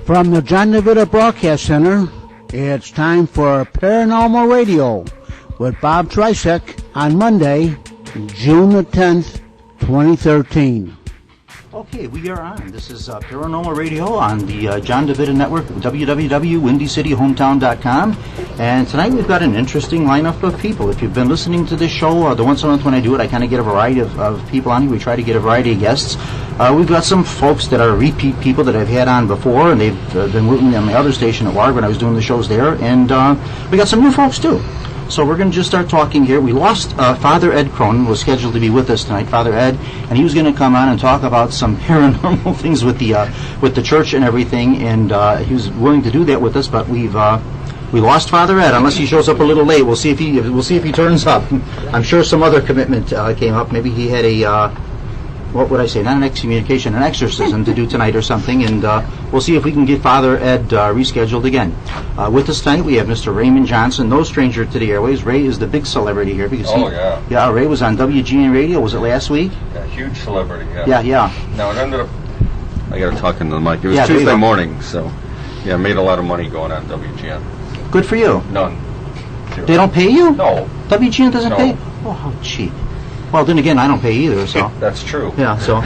From the John DeVita Broadcast Center, it's time for Paranormal Radio with Bob Trisek on Monday, June the 10th, 2013. Okay, we are on. This is Paranormal Radio on the John DeVita Network, www.windycityhometown.com. And tonight we've got an interesting lineup of people. If you've been listening to this show, the once a month when I do it, I kind of get a variety of people on here. We try to get a variety of guests. We've got some folks that are repeat people that I've had on before, and they've been working on my other station at WARG when I was doing the shows there. And we got some new folks, too. So we're going to just start talking here. We lost Father Ed Cronin, was scheduled to be with us tonight, Father Ed, and he was going to come on and talk about some paranormal things with the church and everything, and he was willing to do that with us, but we lost Father Ed. Unless he shows up a little late, we'll see if he turns up. I'm sure some other commitment came up. Maybe he had a what would I say? Not an excommunication, an exorcism to do tonight or something, and we'll see if we can get Father Ed rescheduled again. With us tonight, we have Mr. Raymond Johnson, no stranger to the airways. Ray is the big celebrity here because Ray was on WGN Radio. Was it last week? Yeah, huge celebrity. Yeah. No, it ended up. I got to talk into the mic. It was Tuesday morning, so I made a lot of money going on WGN. Good for you. None. Zero. They don't pay you? No. WGN doesn't pay? Oh, how cheap. Well, then again, I don't pay either, so. That's true. Yeah, so.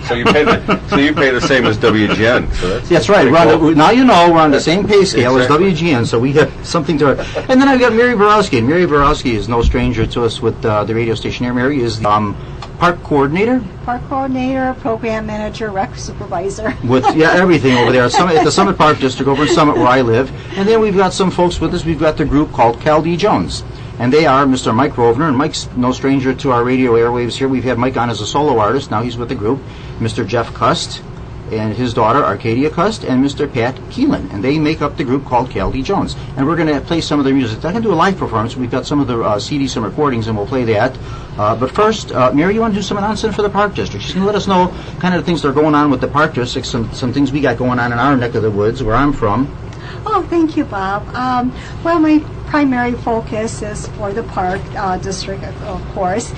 So you pay the same as WGN. So that's right. Cool. Now you know we're on the same pay scale as WGN, so we have something to. And then I've got Mary Borowski. Mary Borowski is no stranger to us with the radio station here. Mary is the park coordinator. Park coordinator, program manager, rec supervisor. With everything over there at the Summit Park District over in Summit where I live. And then we've got some folks with us. We've got the group called Cal D. Jones. And they are Mr. Mike Rovner, and Mike's no stranger to our radio airwaves here. We've had Mike on as a solo artist. Now he's with the group. Mr. Jeff Cust and his daughter, Arcadia Cust, and Mr. Pat Keelan. And they make up the group called Cal D. Jones. And we're going to play some of their music. They're going to do a live performance. We've got some of the CDs, some recordings, and we'll play that. But first, Mary, you want to do some announcing for the Park District? She's going to let us know kind of the things that are going on with the Park District, some things we got going on in our neck of the woods, where I'm from. Oh, thank you, Bob. Well, my primary focus is for the Park District, of course,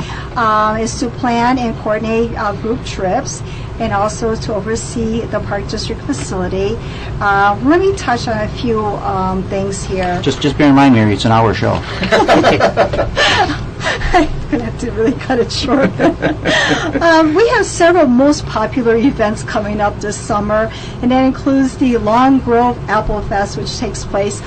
is to plan and coordinate group trips and also to oversee the Park District facility. Let me touch on a few things here. Just bear in mind, Mary, it's an hour show. I'm going to have to really cut it short. We have several most popular events coming up this summer, and that includes the Long Grove Apple Fest, which takes place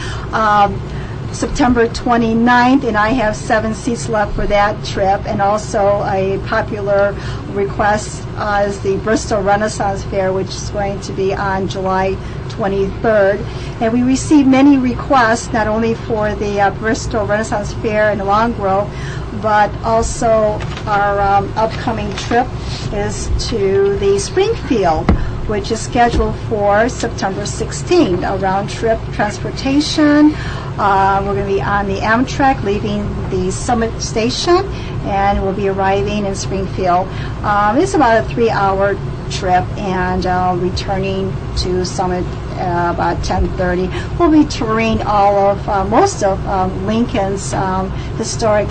September 29th, and I have 7 seats left for that trip. And also a popular request is the Bristol Renaissance Fair, which is going to be on July 23rd. And we received many requests, not only for the Bristol Renaissance Fair in Long Grove, but also our upcoming trip is to the Springfield, which is scheduled for September 16th. A round-trip transportation. We're going to be on the Amtrak, leaving the Summit Station, and we'll be arriving in Springfield. It's about a 3-hour trip, and returning to Summit about 10:30. We'll be touring most of Lincoln's historic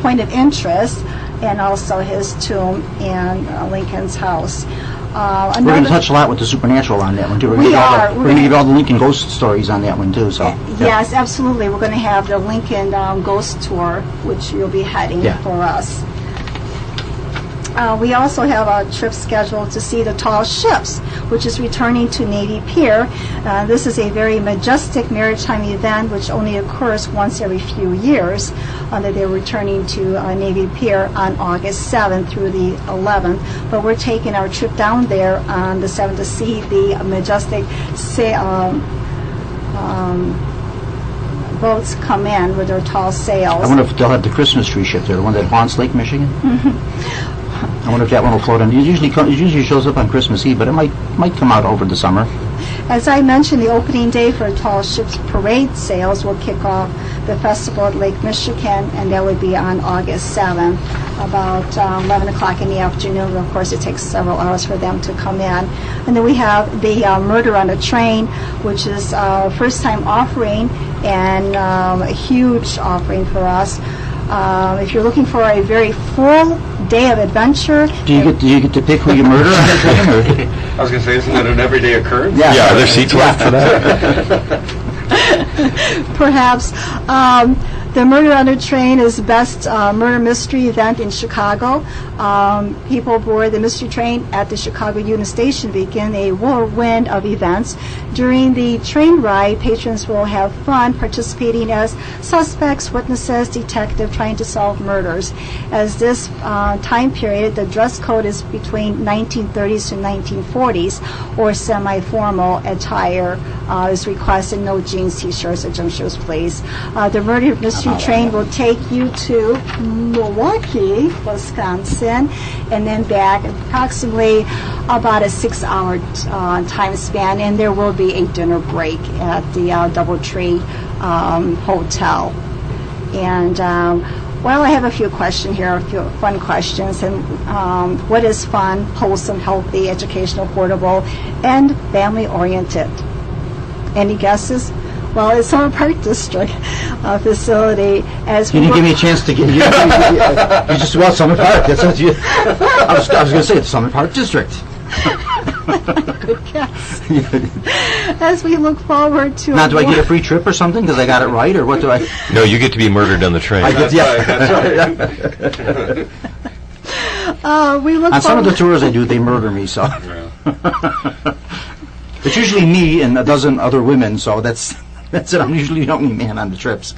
point of interest, and also his tomb and Lincoln's house. We're going to touch a lot with the supernatural on that one, too. We're going to give all the Lincoln ghost stories on that one, too. So yes, absolutely. We're going to have the Lincoln ghost tour, which you'll be heading for us. We also have a trip scheduled to see the tall ships, which is returning to Navy Pier. This is a very majestic maritime event which only occurs once every few years. That they're returning to Navy Pier on August 7th through the 11th. But we're taking our trip down there on the 7th to see the majestic boats come in with their tall sails. I wonder if they'll have the Christmas tree ship there, the one that haunts Lake Michigan. I wonder if that one will float on. It usually shows up on Christmas Eve, but it might come out over the summer. As I mentioned, the opening day for Tall Ships Parade sales will kick off the festival at Lake Michigan, and that would be on August 7th, about 11 o'clock in the afternoon. Of course, it takes several hours for them to come in. And then we have the Murder on a Train, which is a first-time offering and a huge offering for us. If you're looking for a very full day of adventure. Do you get to pick who you murder on the train? Or? I was going to say, isn't that an everyday occurrence? Yeah, there's seats left for that. Perhaps. The Murder on the Train is the best murder mystery event in Chicago. People aboard the mystery train at the Chicago Union Station begin a whirlwind of events. During the train ride, patrons will have fun participating as suspects, witnesses, detectives trying to solve murders. As this time period, the dress code is between 1930s to 1940s, or semi-formal attire is requested. No jeans, t-shirts, or gym shoes, please. The murder mystery train will take you to Milwaukee, Wisconsin, and then back approximately about a 6-hour time span, and there will be a dinner break at the Doubletree Hotel. And well, I have a few questions here, a few fun questions. And what is fun, wholesome, healthy, educational, affordable, and family-oriented? Any guesses? Well, it's Summer Park District facility. As you didn't give me a chance to get. You just well, Summer Park. That's what you. I was going to say it's Summer Park District. Good guess. As we look forward to. Now, do I get a free trip or something because I got it right, or what do I? No, you get to be murdered on the train. That's right. We look on some of the tours I do, they murder me. So. It's usually me and a dozen other women. So that's it. I'm usually the only man on the trips.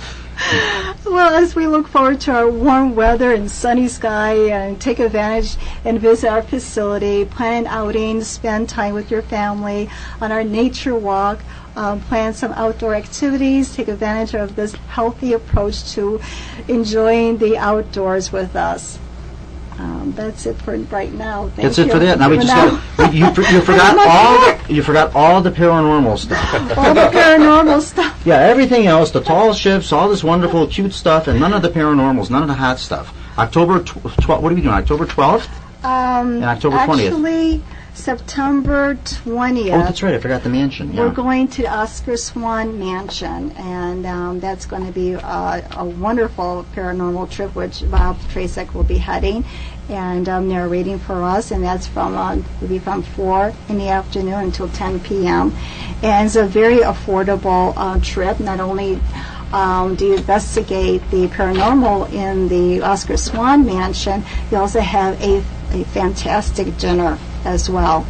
Well, as we look forward to our warm weather and sunny sky, and take advantage and visit our facility, plan an outing, spend time with your family on our nature walk, plan some outdoor activities, take advantage of this healthy approach to enjoying the outdoors with us. That's it for right now. That's it for that. Now we just got you forgot all the paranormal stuff. All the paranormal stuff. Yeah, everything else, the tall ships, all this wonderful, cute stuff, and none of the paranormals, none of the hot stuff. October 12th. What are we doing? October 12th and October 20th. Actually, September 20th. Oh, that's right. I forgot the mansion. Yeah. We're going to Oscar Swan Mansion, and that's going to be a wonderful paranormal trip, which Bob Tracek will be heading and narrating for us, and that's will be from 4 in the afternoon until 10 p.m. And it's a very affordable trip. Not only do you investigate the paranormal in the Oscar Swan Mansion, you also have a fantastic dinner as well.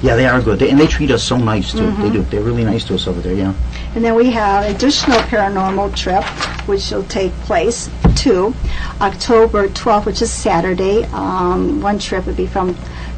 Yeah, they are good. And they treat us so nice, too. Mm-hmm. They do. They're really nice to us over there, yeah. And then we have an additional paranormal trip, which will take place to October 12th, which is Saturday. One trip would be from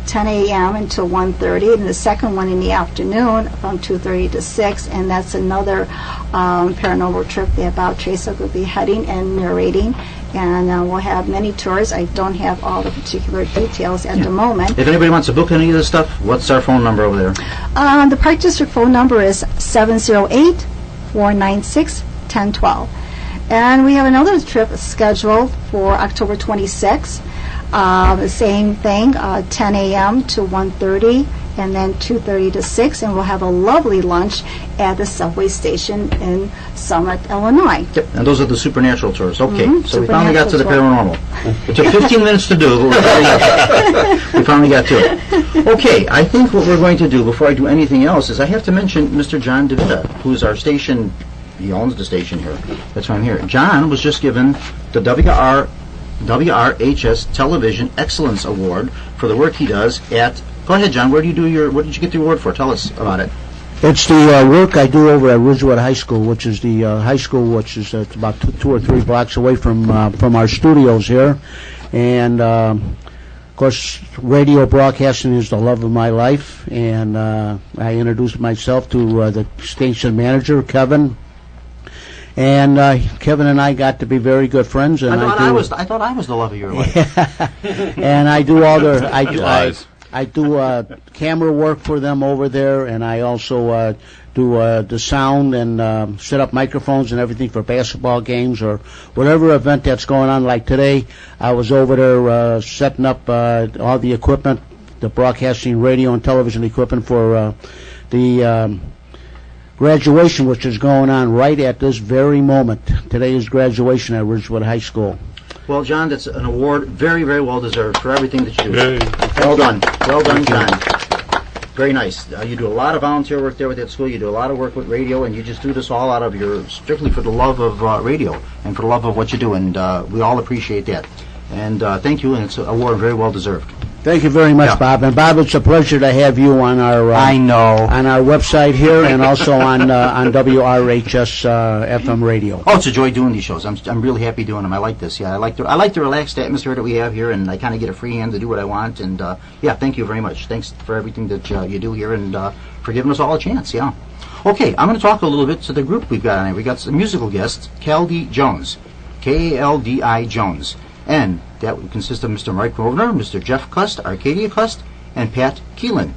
10 a.m. until 1:30, and the second one in the afternoon from 2:30 to 6, and that's another paranormal trip that Bob Tracek will be heading and narrating. And we'll have many tours. I don't have all the particular details at the moment. If anybody wants to book any of this stuff, what's our phone number over there? The Park District phone number is 708-496-1012. And we have another trip scheduled for October 26th. The same thing, 10 a.m. to 1:30, and then 2:30 to 6, and we'll have a lovely lunch at the subway station in Summit, Illinois. Yep, and those are the supernatural tours. Okay, so we finally got to the paranormal. It took 15 minutes to do, but we finally got to it. Okay, I think what we're going to do before I do anything else is I have to mention Mr. John DeVita, who's our station. He owns the station here. That's why I'm here. John was just given the WRHS Television Excellence Award for the work he does at. Go ahead, John. What did you get the award for? Tell us about it. It's the work I do over at Ridgewood High School, which is the high school, which is about 2 or 3 blocks away from our studios here. And of course, radio broadcasting is the love of my life. And I introduced myself to the station manager, Kevin. And Kevin and I got to be very good friends. And I thought I was the love of your life. And I do all the I do camera work for them over there, and I also do the sound and set up microphones and everything for basketball games or whatever event that's going on. Like today, I was over there setting up all the equipment, the broadcasting radio and television equipment for the graduation, which is going on right at this very moment. Today is graduation at Ridgewood High School. Well, John, that's an award very, very well deserved for everything that you do. Well done. Well done, John. Very nice. You do a lot of volunteer work there with that school. You do a lot of work with radio, and you just do this all out of strictly for the love of radio and for the love of what you do, and we all appreciate that. And thank you, and it's an award very well deserved. Thank you very much, Bob. And Bob, it's a pleasure to have you on our I know on our website here, and also on WRHS FM radio. Oh, it's a joy doing these shows. I'm really happy doing them. I like this. Yeah, I like the relaxed atmosphere that we have here, and I kind of get a free hand to do what I want. And yeah, thank you very much. Thanks for everything that you do here, and for giving us all a chance. Yeah. Okay, I'm going to talk a little bit to the group we've got on here. We got some musical guests, Kaldi Jones, Kaldi Jones. And that would consist of Mr. Mike Rovner, Mr. Jeff Cust, Arcadia Cust, and Pat Keelan.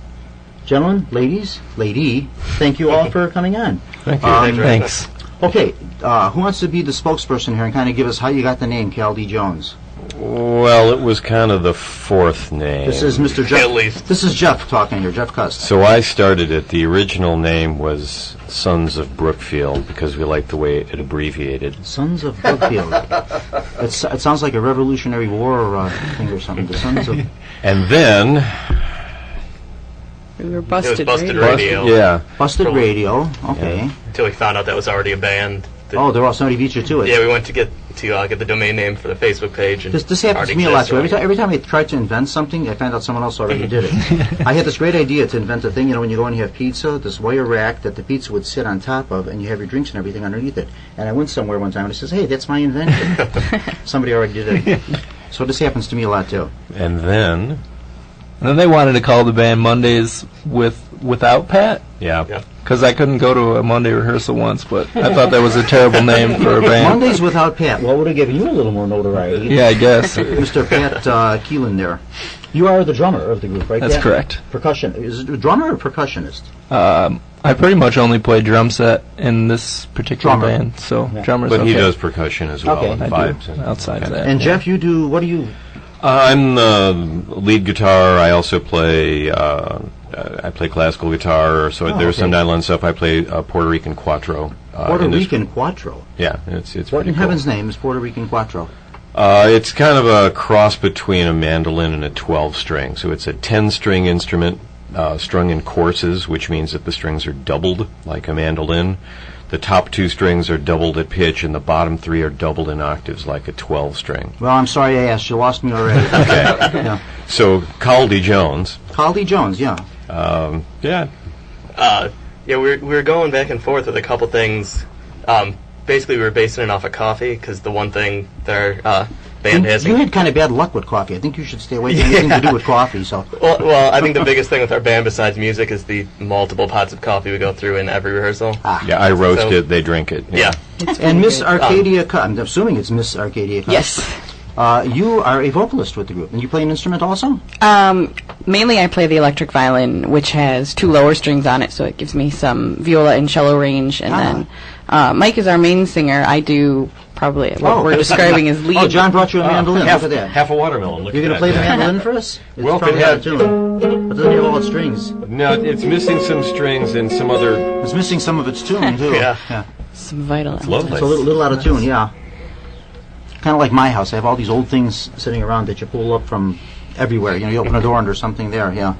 Gentlemen, lady, thank you all for coming on. Thank you. Thanks. Okay, who wants to be the spokesperson here and kind of give us how you got the name Kaldi Jones? Well, it was kind of the fourth name. This is Mr. Jeff. At least. This is Jeff talking here, Jeff Cust. So I started it. The original name was Sons of Brookfield because we liked the way it abbreviated. Sons of Brookfield. It sounds like a Revolutionary War thing or something. The Sons of... And then... We were Busted, It was Busted right? Radio. Yeah. Busted Radio, okay. Yeah. Until we found out that was already a band. Oh, there was somebody beat you to it. Yeah, we went to get the domain name for the Facebook page. And This happens to me a lot too. Every time I try to invent something, I find out someone else already did it. I had this great idea to invent a thing, when you go and you have pizza, this wire rack that the pizza would sit on top of, and you have your drinks and everything underneath it. And I went somewhere one time and I says, hey, that's my invention. Somebody already did it. So this happens to me a lot too. And then... they wanted to call the band Mondays without Pat. Yeah. Because I couldn't go to a Monday rehearsal once, but I thought that was a terrible name for a band. Mondays without Pat. Well, would have given you a little more notoriety. Yeah, I guess. Mr. Pat Keelan there. You are the drummer of the group, right? That's Pat? correct. Percussion. Is it a drummer or percussionist? I pretty much only play drum set in this particular Drummer. band, so Yeah. drummer's But okay. he does percussion as well, Okay. and I vibes. do, outside of that. And Jeff, what do you... I'm lead guitar. I also play. I play classical guitar. So there's some nylon stuff. I play Puerto Rican cuatro. Puerto Rican Quattro. Yeah, it's What pretty in cool. heaven's name is Puerto Rican Quattro? It's kind of a cross between a mandolin and a 12-string. So it's a 10-string instrument strung in courses, which means that the strings are doubled like a mandolin. The top 2 strings are doubled at pitch, and the bottom 3 are doubled in octaves like a 12-string. Well, I'm sorry I asked. You lost me already. Okay. Yeah. So Kaldi Jones. Kaldi Jones, yeah. Yeah. Yeah, we were going back and forth with a couple things. Basically, we were basing it off of coffee because the one thing that our band has. You had kind of bad luck with coffee. I think you should stay away from anything to do with coffee. So. Well, I think the biggest thing with our band besides music is the multiple pots of coffee we go through in every rehearsal. Yeah, I roast So- it, they drink it. Yeah. And Miss Arcadia, I'm assuming it's Miss Arcadia. Yes. You are a vocalist with the group, and you play an instrument also? Mainly I play the electric violin, which has 2 lower strings on it, so it gives me some viola and cello range. And then Mike is our main singer. I do probably what we're describing as lead. Oh, John brought you a mandolin. Look at that. Half a watermelon. Look You're going to play the mandolin for us? It's Well, probably it out had- of tune. But doesn't have all its strings. No, it's missing some strings and some other... It's missing some of its tune, too. Yeah. Some vital. Lovely. It's a little out of tune, yeah. Kind of like my house. I have all these old things sitting around that you pull up from everywhere. You open a door and there's something there, yeah.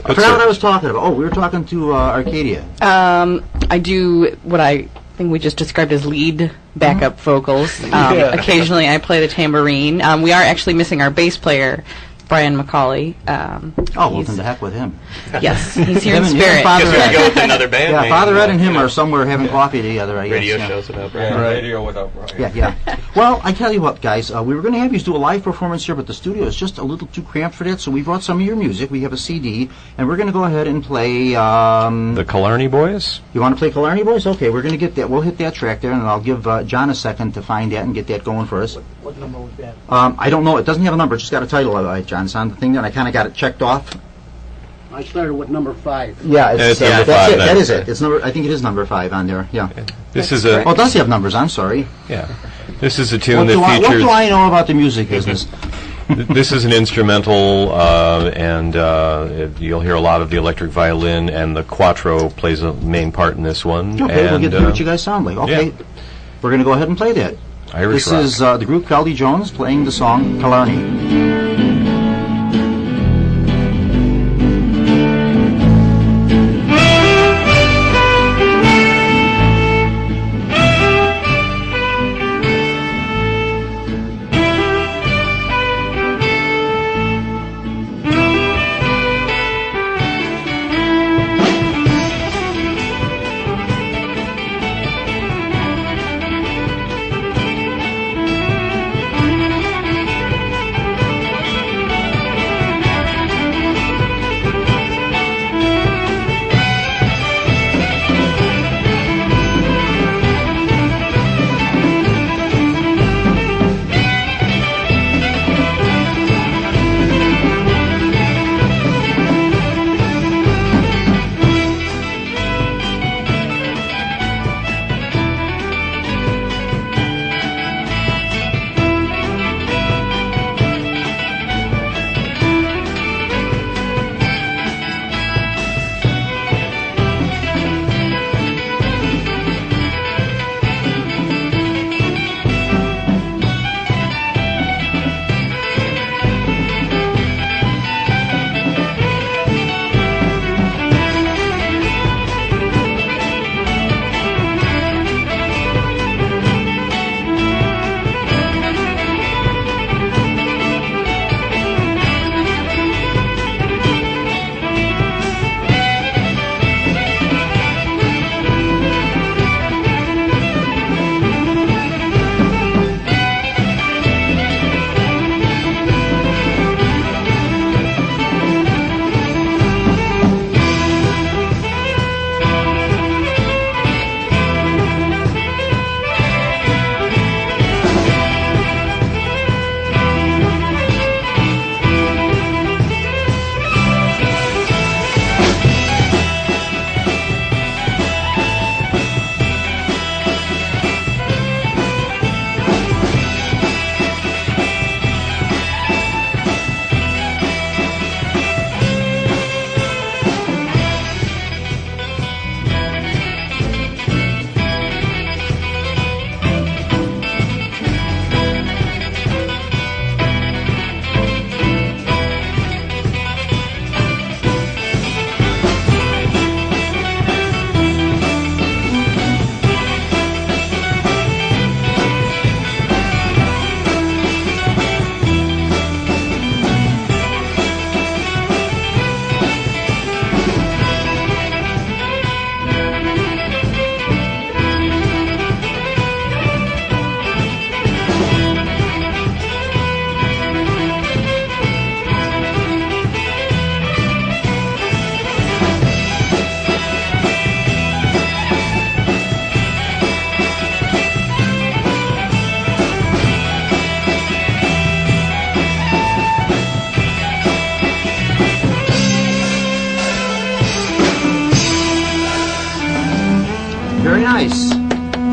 I forgot what I was talking about. Oh, we were talking to Arcadia. I do what I think we just described as lead backup vocals. Occasionally I play the tambourine. We are actually missing our bass player, Brian McCauley. Well, then the heck with him. Yes, he's here in Him and spirit. Father Guess we Ed. could go with another band Yeah, name. Father Ed and him are somewhere having coffee together, I guess. Radio yeah. shows without Yeah, Brian. radio without Brian. Yeah. Well, I tell you what, guys, we were going to have you do a live performance here, but the studio is just a little too cramped for that, so we brought some of your music. We have a CD, and we're going to go ahead and play... The Killarney Boys? You want to play Killarney Boys? Okay, we're going to get that. We'll hit that track there, and I'll give John a second to find that and get that going for us. What number was that? I don't know. It doesn't have a number. It's just got a title, John. It's on the thing there, and I kind of got it checked off. I started with number 5. Yeah, It's number that's 5 it. then. That is it. It's number. I think it is number 5 on there. Yeah. This is a Oh, it does have numbers. I'm sorry. this is a What tune do that what features. do I know about the music business? This is an instrumental, and you'll hear a lot of the electric violin, and the quattro plays a main part in this one. Okay, and, we'll get to what you guys sound like. Okay, yeah. we're going to go ahead and play that. Irish This rock. is the group Caldy Jones playing the song Killarney. nice.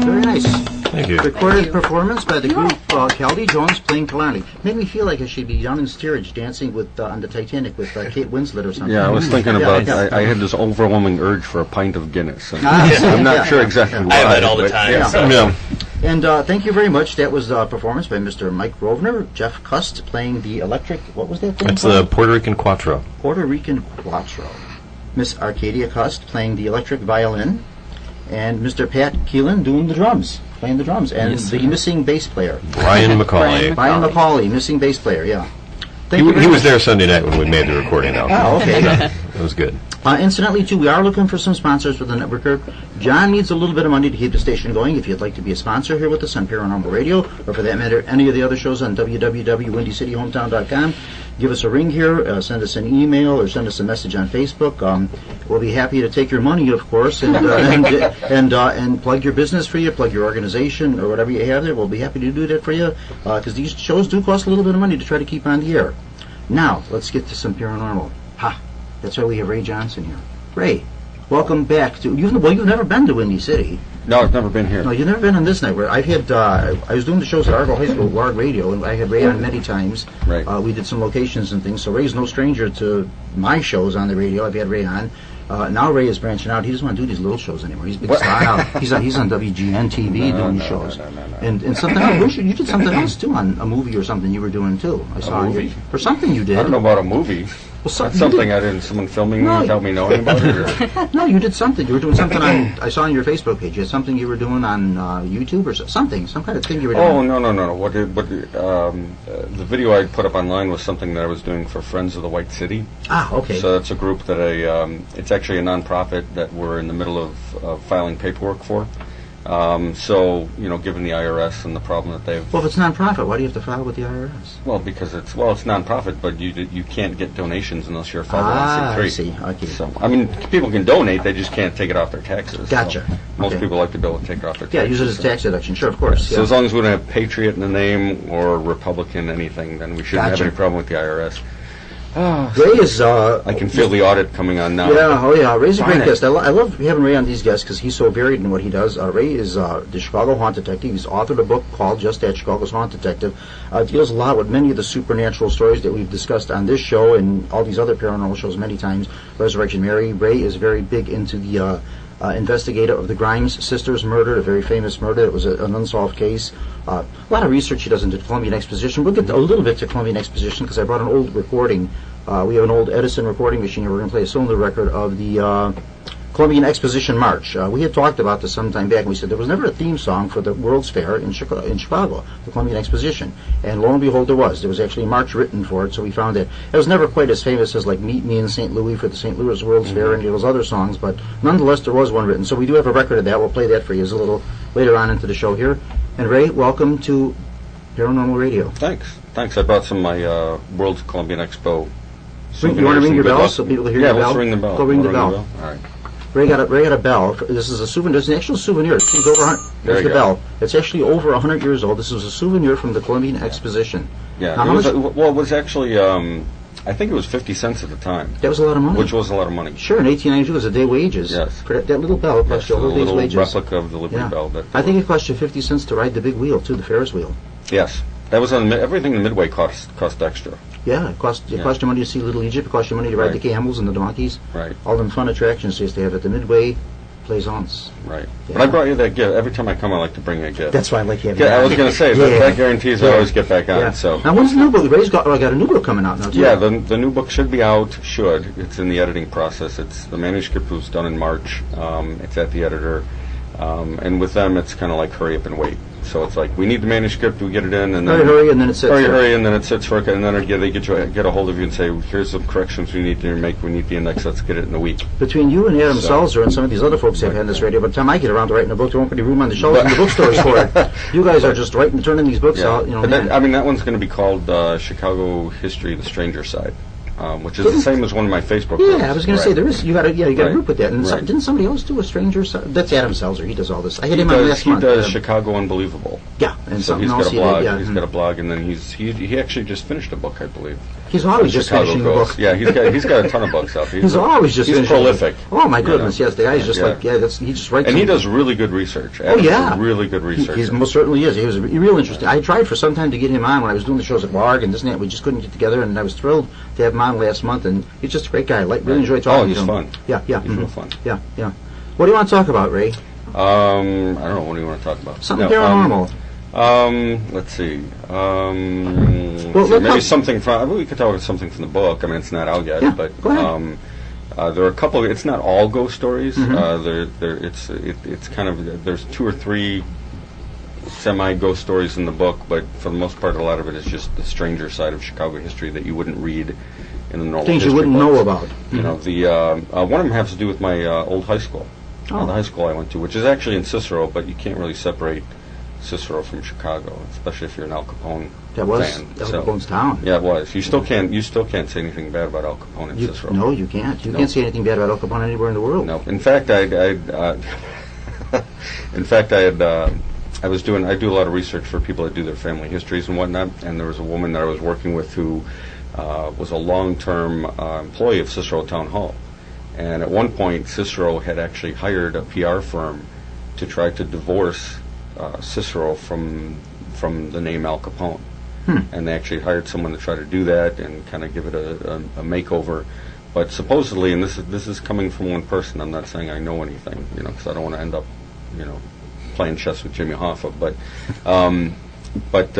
Very nice. Thank you. Recorded performance by the group Caldy Jones playing Killarney. Made me feel like I should be down in steerage dancing with on the Titanic with Kate Winslet or something. Yeah, I was thinking about. I had this overwhelming urge for a pint of Guinness. And I'm not sure exactly why. I have that all the time. Yeah. So. Yeah. And thank you very much. That was a performance by Mr. Mike Rovner, Jeff Cust playing the electric. What was that thing? It's the Puerto Rican Quattro. Puerto Rican Quattro. Miss Arcadia Cust playing the electric violin, and Mr. Pat Keelan doing the drums, playing the drums, and the missing bass player. Brian McCauley. Brian McCauley, missing bass player, yeah. Thank He you very was much. there Sunday night when we made the recording, though. Oh, okay. It was good. Incidentally, too, we are looking for some sponsors for the networker. John needs a little bit of money to keep the station going. If you'd like to be a sponsor here with us on Paranormal Radio, or for that matter, any of the other shows on www.windycityhometown.com, give us a ring here, send us an email, or send us a message on Facebook. We'll be happy to take your money, of course, and plug your business for you, plug your organization, or whatever you have there. We'll be happy to do that for you, because these shows do cost a little bit of money to try to keep on the air. Now, let's get to some paranormal. Ha! That's why we have Ray Johnson here. Ray, welcome back to you've never been to Windy City. No, I've never been here. No, you've never been on this network. I've had I was doing the shows at Argo High School, Ward Radio, and I had Ray on many times. Right. We did some locations and things, so Ray's no stranger to my shows on the radio. I've had Ray on. Now Ray is branching out. He doesn't want to do these little shows anymore. He's a big star now. He's on WGN TV doing shows. And something else. You did something else too on a movie or something you were doing too. I saw movie? Or something you did. I don't know about a movie. Well, That's something I didn't. Someone filming me without me knowing about it. Or? No, you did something. You were doing something on. I saw on your Facebook page. You had something you were doing on YouTube or something. Some kind of thing you were doing. Oh no. The video I put up online was something that I was doing for Friends of the White City. Ah, okay. So that's a group that it's actually a nonprofit that we're in the middle of filing paperwork for. So, given the IRS and the problem that they've... Well, if it's nonprofit, why do you have to file with the IRS? Well, because it's nonprofit, but you can't get donations unless you're a 501c3. I see. Okay. So, people can donate, they just can't take it off their taxes. Gotcha. So most people like to be able to take it off their taxes. Yeah, use it as a tax deduction. Sure, of course. So as long as we don't have Patriot in the name or Republican anything, then we shouldn't have any problem with the IRS. Ray is... I can feel the audit coming on now. Yeah, Ray's a great guest. I love having Ray on these guests because he's so varied in what he does. Ray is the Chicago Haunt Detective. He's authored a book called Just That, Chicago's Haunt Detective. Deals a lot with many of the supernatural stories that we've discussed on this show and all these other paranormal shows many times. Resurrection Mary. Ray is very big into the investigator of the Grimes sisters murder, a very famous murder. It was an unsolved case. A lot of research he does into Columbian Exposition. We'll get a little bit to Columbian Exposition because I brought an old recording. We have an old Edison recording machine here. We're going to play a cylinder record of the Columbian Exposition March. We had talked about this some time back, and we said there was never a theme song for the World's Fair in Chicago, the Columbian Exposition. And lo and behold, there was. There was actually a march written for it, so we found it. It was never quite as famous as, like, Meet Me in St. Louis for the St. Louis World's Fair and those other songs, but nonetheless, there was one written. So we do have a record of that. We'll play that for you a little later on into the show here. And Ray, welcome to Paranormal Radio. Thanks. I brought some of my World's Columbian Expo. You want to ring your bell so people hear your bell? Yeah, let's ring the bell. Go ring the bell. All right. Ray got a bell. This is a souvenir. There's an actual souvenir. It's over 100. There's the bell. It's actually over 100 years old. This was a souvenir from the Columbian Exposition. Yeah. It was actually, I think it was 50 cents at the time. That was a lot of money. Which was a lot of money. Sure, in 1892 it was a day wages. Yes. For that little bell cost you a whole day's wages. A little replica of the Liberty Bell. I think it cost you 50 cents to ride the big wheel, too, the Ferris wheel. Yes. That was on everything in the Midway cost extra. Yeah, it cost you money to see Little Egypt. It cost you money to ride the camels and the donkeys. Right. All them fun attractions they used to have at the Midway Plaisance. Right. Yeah. But I brought you that gift. Every time I come, I like to bring you a gift. That's why I like having you. I was going to say, that guarantees I always get back on. Yeah. So. Now, when's the new book? Ray's got a new book coming out now, too. Yeah, the new book should be out. It's in the editing process. The manuscript was done in March. It's at the editor. And with them, it's kind of like hurry up and wait. So it's like, we need the manuscript, we get it in, and then... Hurry, and then it sits Hurry, and then it sits for a... And then they get a hold of you and say, here's some corrections we need to make, we need the index, let's get it in a week. Between you and Adam Salzer and some of these other folks that have had this radio, by the time I get around to writing a book, there won't be room on the shelves in the bookstores for it. You guys are just turning these books out, But that one's going to be called Chicago History, The Stranger Side. Which is the same as one of my Facebook groups. Yeah, I was going to say there is. You got a group with that. And didn't somebody else do a Stranger? That's Adam Seltzer. He does all this. I had him on last month. He does Chicago Unbelievable. Yeah, and so he's got a blog. He's got a blog, and then he actually just finished a book, I believe. He's always just finishing a book. Yeah, he's got a ton of books out. He's always just he's prolific. Oh my goodness, yes, the guy's just he just writes. And he does really good research. Really good research. He most certainly is. He was real interesting. I tried for some time to get him on when I was doing the shows at Larg and this and that. We just couldn't get together, and I was thrilled to have him on last month. And he's just a great guy. Really enjoyed talking to him. Oh, he's fun. Yeah. He's real fun. Yeah. What do you want to talk about, Ray? I don't know. What do you want to talk about? Something paranormal. Let's see. Maybe something from. We could talk about something from the book. I mean, it's not out yet, but go ahead. there are a couple. It's not all ghost stories. It's kind of there's 2 or 3 semi-ghost stories in the book, but for the most part, a lot of it is just the stranger side of Chicago history that you wouldn't read in the normal things you wouldn't know about. You know, one of them has to do with my old high school. The high school I went to, which is actually in Cicero, but you can't really separate Cicero from Chicago, especially if you're an Al Capone that was fan. Al Capone's town. Yeah, it was. You still can't say anything bad about Al Capone in Cicero. No, you can't. You can't say anything bad about Al Capone anywhere in the world. No. In fact, I do a lot of research for people that do their family histories and whatnot, and there was a woman that I was working with who was a long-term employee of Cicero Town Hall. And at one point, Cicero had actually hired a PR firm to try to divorce Cicero from the name Al Capone. And they actually hired someone to try to do that and kind of give it a makeover. But supposedly, and this is coming from one person. I'm not saying I know anything, because I don't want to end up, playing chess with Jimmy Hoffa. But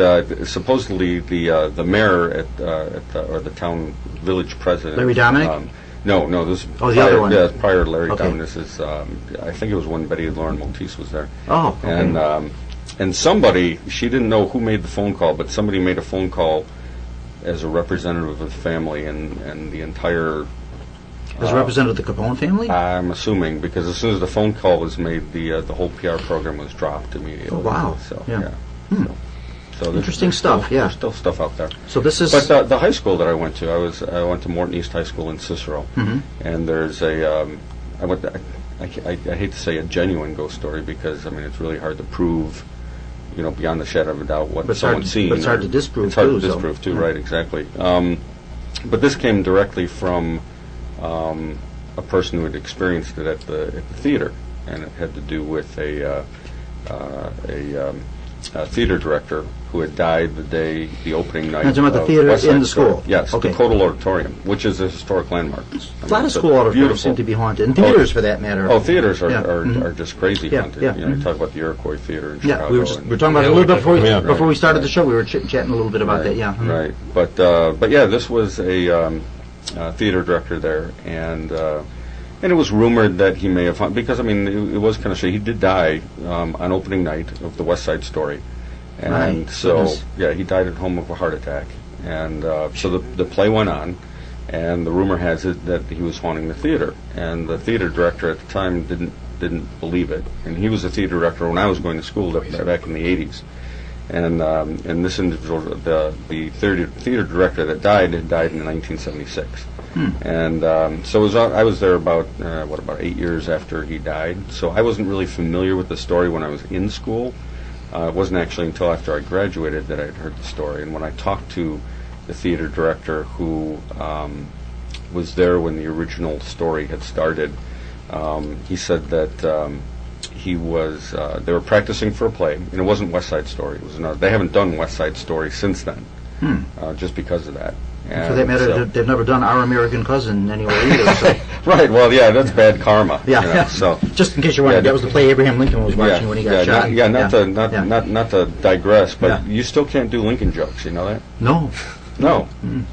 supposedly the mayor or the town village president, Larry Dominic. No, this is the other one. Yeah, prior to Larry Okay. Dominic. This is I think it was when Betty Lauren Maltese was there. Oh, okay. And somebody, she didn't know who made the phone call, but somebody made a phone call as a representative of the family and the entire. As a representative of the Capone family? I'm assuming, because as soon as the phone call was made, the whole PR program was dropped immediately. Oh, wow. So, Yeah. So Interesting stuff, yeah. There's still stuff out there. So this is... But the high school that I went to, I went to Morton East High School in Cicero, and there's I hate to say a genuine ghost story, because, it's really hard to prove, beyond the shadow of a doubt what someone's seen. But it's hard to disprove, It's hard too. to disprove, too, right, exactly. But this came directly from a person who had experienced it at the theater, and it had to do with a theater director who had died the opening night. You're talking about the theater West Side in the Story. school? Yes, Okay. the Codal Auditorium, which is a historic landmark. A lot of school auditoriums seem to be haunted, and theaters for that matter. Oh, theaters are, Yeah. are just crazy haunted. Yeah. You talk about the Iroquois Theater in Yeah, Chicago. we were talking about it a little bit before we started right. the show. We were chatting a little bit about that. Yeah. Right. But yeah, this was a theater director there, and it was rumored that he may have because it was kind of shady. He did die on opening night of the West Side Story, and Right. so Goodness. yeah, he died at home of a heart attack, and so the play went on, and the rumor has it that he was haunting the theater, and the theater director at the time didn't believe it, and he was a theater director when I was going to school back in the 80s. And this individual, the theater director that died, had died in 1976. And so I was there about 8 years after he died. So I wasn't really familiar with the story when I was in school. It wasn't actually until after I graduated that I had heard the story. And when I talked to the theater director who was there when the original story had started, he said that he was they were practicing for a play, and it wasn't West Side Story. It was another. They haven't done West Side Story since then, just because of that. And For that matter, they've never done Our American Cousin anywhere either. So. Right. Well, yeah, that's bad karma. Yeah. So just in case you're wondering, that was the play Abraham Lincoln was watching when he got shot. Not to digress, but Yeah. you still can't do Lincoln jokes. You know that? No. No.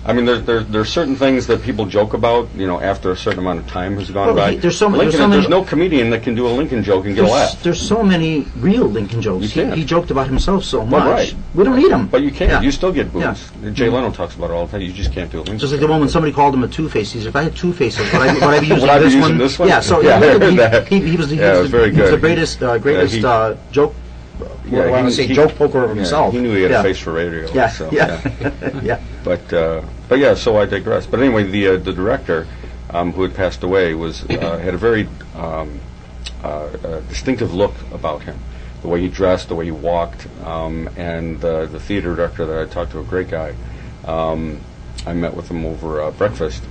There's certain things that people joke about, after a certain amount of time has gone by. There's no comedian that can do a Lincoln joke and get a laugh. There's so many real Lincoln jokes. You can't. He joked about himself so much. Well, right. We don't need him. But you can't. Yeah. You still get boos. Yeah. Jay Leno talks about it all the time. You just can't do a Lincoln Just like joke. the one when somebody called him a two-face. He said, if I had two faces, would I be using, Would I be this, using one? this one? Yeah, so Yeah, I heard that. he was was very he was the good. greatest joke. Yeah, I want to say joke poker of himself. He knew he had Yeah. a face for radio. Yeah, So, yeah. Yeah. But yeah, so I digress. But anyway, the director who had passed away had a very distinctive look about him, the way he dressed, the way he walked, and the theater director that I talked to, a great guy. I met with him over breakfast,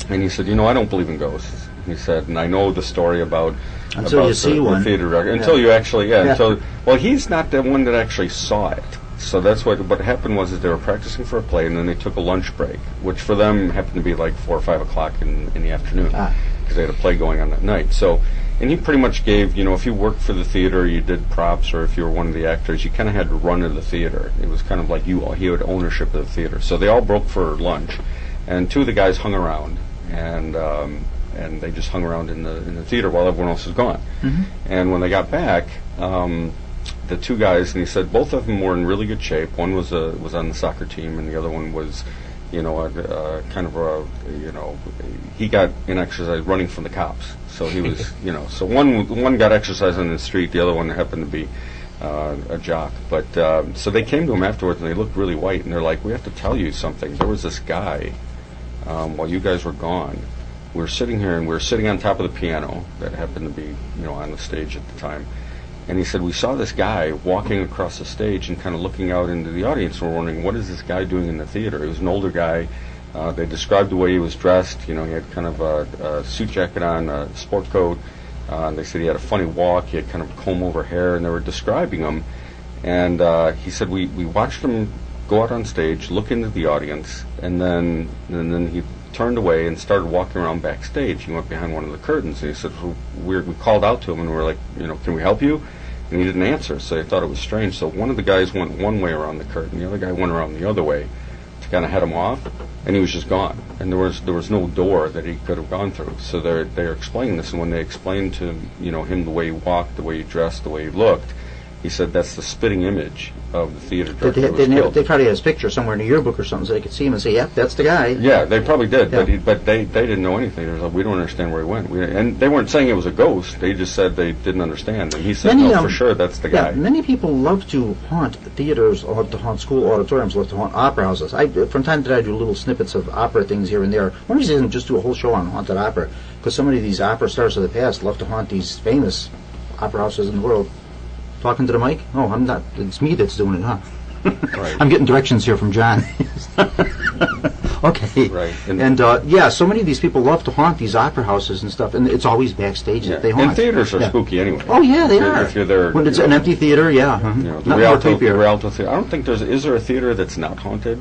and he said, I don't believe in ghosts. He said, and I know the story about Until you see one. the theater director. Until you actually, well, he's not the one that actually saw it. So that's what happened was that they were practicing for a play, and then they took a lunch break, which for them happened to be like 4 or 5 o'clock in the afternoon, because they had a play going on that night. So, and he pretty much gave, if you worked for the theater, you did props, or if you were one of the actors, you kind of had to run to the theater. It was kind of like he had ownership of the theater. So they all broke for lunch, and 2 of the guys hung around, and they just hung around in the theater while everyone else was gone. And when they got back, the 2 guys, and he said both of them were in really good shape. One was on the soccer team, and the other one was, he got in exercise running from the cops. So he was, so one got exercise on the street, the other one happened to be a jock. But so they came to him afterwards, and they looked really white, and they're like, "We have to tell you something. There was this guy while you guys were gone. We were sitting here, and we were sitting on top of the piano that happened to be, on the stage at the time." And he said, "We saw this guy walking across the stage and kind of looking out into the audience, and we're wondering, what is this guy doing in the theater?" He was an older guy. They described the way he was dressed. He had kind of a suit jacket on, a sport coat. They said he had a funny walk. He had kind of comb-over hair, and they were describing him. And he said, we watched him go out on stage, look into the audience, and then he turned away and started walking around backstage. He went behind one of the curtains, and he said, well, we called out to him, and we were like, can we help you? And he didn't answer, so they thought it was strange. So one of the guys went one way around the curtain, the other guy went around the other way to kind of head him off, and he was just gone. And there was no door that he could have gone through. So they're explaining this, and when they explained to him the way he walked, the way he dressed, the way he looked, he said that's the spitting image of the theater director who was killed. They probably had his picture somewhere in the yearbook or something so they could see him and say, yep, that's the guy. Yeah, they probably did, Yeah. but they didn't know anything. They were like, we don't understand where he went. And they weren't saying it was a ghost. They just said they didn't understand. And he said, no, for sure, that's the guy. Yeah, many people love to haunt theaters, love to haunt school auditoriums, love to haunt opera houses. From time to time, I do little snippets of opera things here and there. One reason isn't just do a whole show on haunted opera, because so many of these opera stars of the past love to haunt these famous opera houses in the world. Talking to the mic? No, I'm not. It's me that's doing it, huh? Right. I'm getting directions here from John. Okay. Right. And so many of these people love to haunt these opera houses and stuff, and it's always backstage that they haunt. And theaters are spooky anyway. Oh yeah, they are. If you're there, when it's an empty theater, yeah. The Rialto Theater. I don't think is there a theater that's not haunted?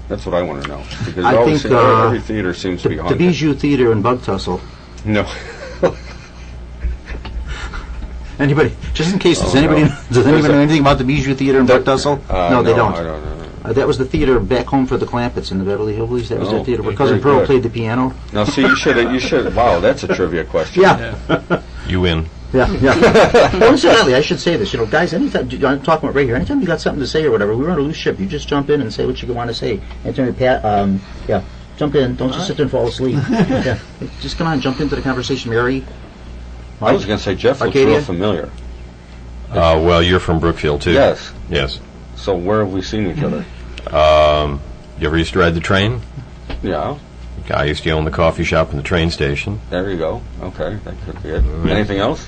That's what I want to know. Because I think every theater seems to be haunted. The Bijou Theater in Bug Tussle. No. Anybody? Just in case, does anybody know anything about the Bijou Theater in Bug Tussle? No, they don't. I don't know. That was the theater back home for the Clampetts in the Beverly Hillbillies. That was their theater where Cousin very Pearl good. played the piano. Now, see, you should. Wow, that's a trivia question. Yeah. You win. Yeah. Well, incidentally, I should say this. Guys, anytime I'm talking about right here. Anytime you got something to say or whatever, we're on a loose ship. You just jump in and say what you want to say. Anytime jump in. Don't just sit there and fall asleep. Yeah. Just come on, jump into the conversation, Mary. I was going to say Jeff looks Arcadia? real familiar. Well, you're from Brookfield, too. Yes. Yes. So where have we seen each other? You ever used to ride the train? Yeah. I used to own the coffee shop in the train station. There you go. Okay, that could be it. Anything else?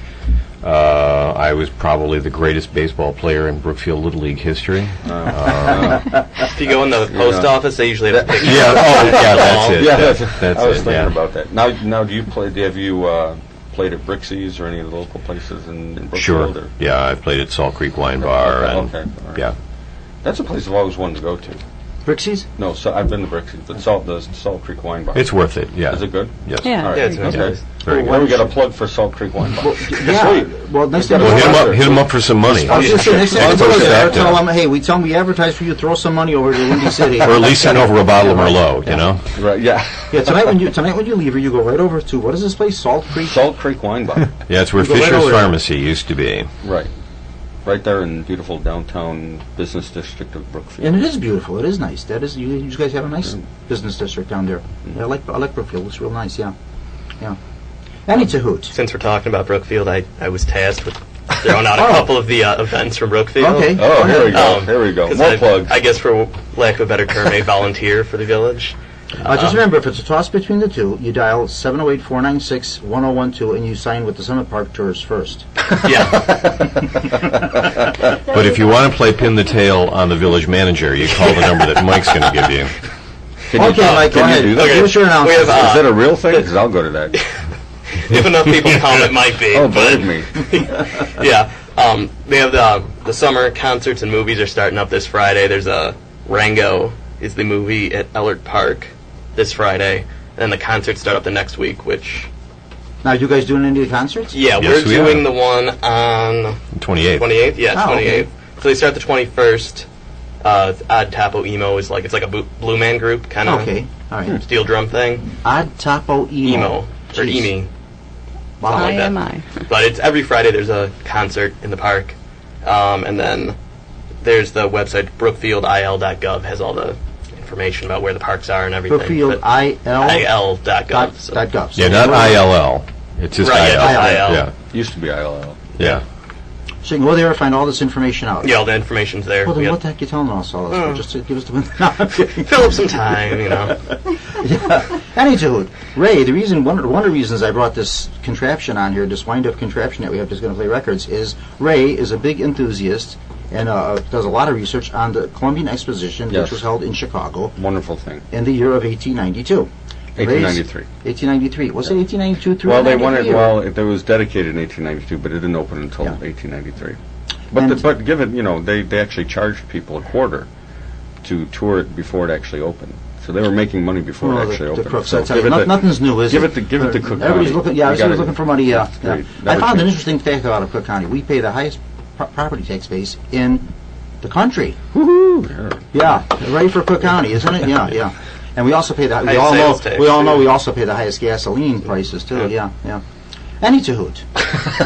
I was probably the greatest baseball player in Brookfield Little League history. If you go in the post office, they usually have a picture. That's it. Yeah, That's I was it, thinking about that. Now, do you play? Have you played at Brixie's or any of the local places in Brookfield? Sure. Or? Yeah, I played at Salt Creek Wine Bar. Okay. And, All right. Yeah. That's a place I've always wanted to go to. Brixie's? No, so I've been to Brixie's, but the Salt Creek Wine Bar. It's worth it. Yeah. Is it good? Yes. Yeah. All right. Yeah, it's nice. Okay. Very Well, good. we got a plug for Salt Creek Wine Bar. Yeah. Sweet. Well, next Well, time Hit him up for some money. I was just saying, next time I'll you go push there, that, tell them, hey, we tell them we advertise for you, throw some money over to Windy City. Or at least send over a bottle of Merlot, you know? Right. Yeah. Yeah, tonight when you leave here, you go right over to, what is this place, Salt Creek? Salt Creek Wine Bar. Yeah, it's where You go right Fisher's over there. Pharmacy used to be. Right. Right there in beautiful downtown business district of Brookfield. And it is beautiful. It is nice. That is, you guys have a nice business district down there. Yeah, I like Brookfield. It's real nice. Yeah. And it's a hoot. Since we're talking about Brookfield, I was tasked with throwing out a couple of the events from Brookfield. Okay. Oh, here we go. Here we go. 'Cause More plugs. I guess, for lack of a better term, a volunteer for the village. Just remember, if it's a toss between the two, you dial 708-496-1012 and you sign with the Summit Park Tours first. Yeah. But if you want to play pin the tail on the village manager, you call the number that Mike's going to give you. Okay, Mike, go ahead. do that? Give us your announcement. We have, Is that a real thing? Because I'll go to that. If enough people come, it might be. Oh, but- believe me. Yeah. They have the summer concerts and movies are starting up this Friday. There's a Rango is the movie at Ellert Park this Friday, and the concerts start up the next week. Which Now, you guys doing any of the concerts? yeah, Yes, we're we doing are. the one on 28th. 28th. Yeah, Oh, 28th. okay. So they start the 21st. Odd Tapo Emo is it's like a Blue Man Group kind of Okay, all right. steel drum thing. Odd Topo Emo. Emo or Jeez. Emi. Wow. like that. IMI. But it's every Friday there's a concert in the park. And then there's the website brookfieldil.gov has all the information about where the parks are and everything. Brookfield But .gov. IL.gov. So. .gov. Yeah, not ILL. It's just Right, IL. yeah, IL. Yeah. Used to be ILL. Yeah. So you can go there and find all this information out. Yeah, all the information's there. Well, then We what have- the heck are you telling us all this for? Just to give us the... No, I'm kidding. fill up some time, you know. Anywho, Ray, one of the reasons I brought this contraption on here, this wind-up contraption that we have that's going to play records, is Ray is a big enthusiast and does a lot of research on the Columbian Exposition, Yes. which was held in Chicago Wonderful thing. in the year of 1892. 1893. 1893. Was it 1892 through Well, they 1893, wanted. or- Well, it was dedicated in 1892, but it didn't open until Yeah. 1893. And- But given they actually charged people a quarter to tour it before it actually opened. So So they were making money before it actually the opened. crooks. So I tell you, nothing's new, is give it? give it to Cook Everybody's County. looking. Yeah, everybody's looking for money. Yeah. Great. I Never found an changed. interesting fact about Cook County. We pay the highest property tax base in the country. Woohoo! Yeah, ready for Cook County, isn't it? Yeah, yeah. And we also pay the. We Highest all know. sales tax, We all know. too. We also pay the highest gasoline prices too. Yeah, yeah. Any to hoot.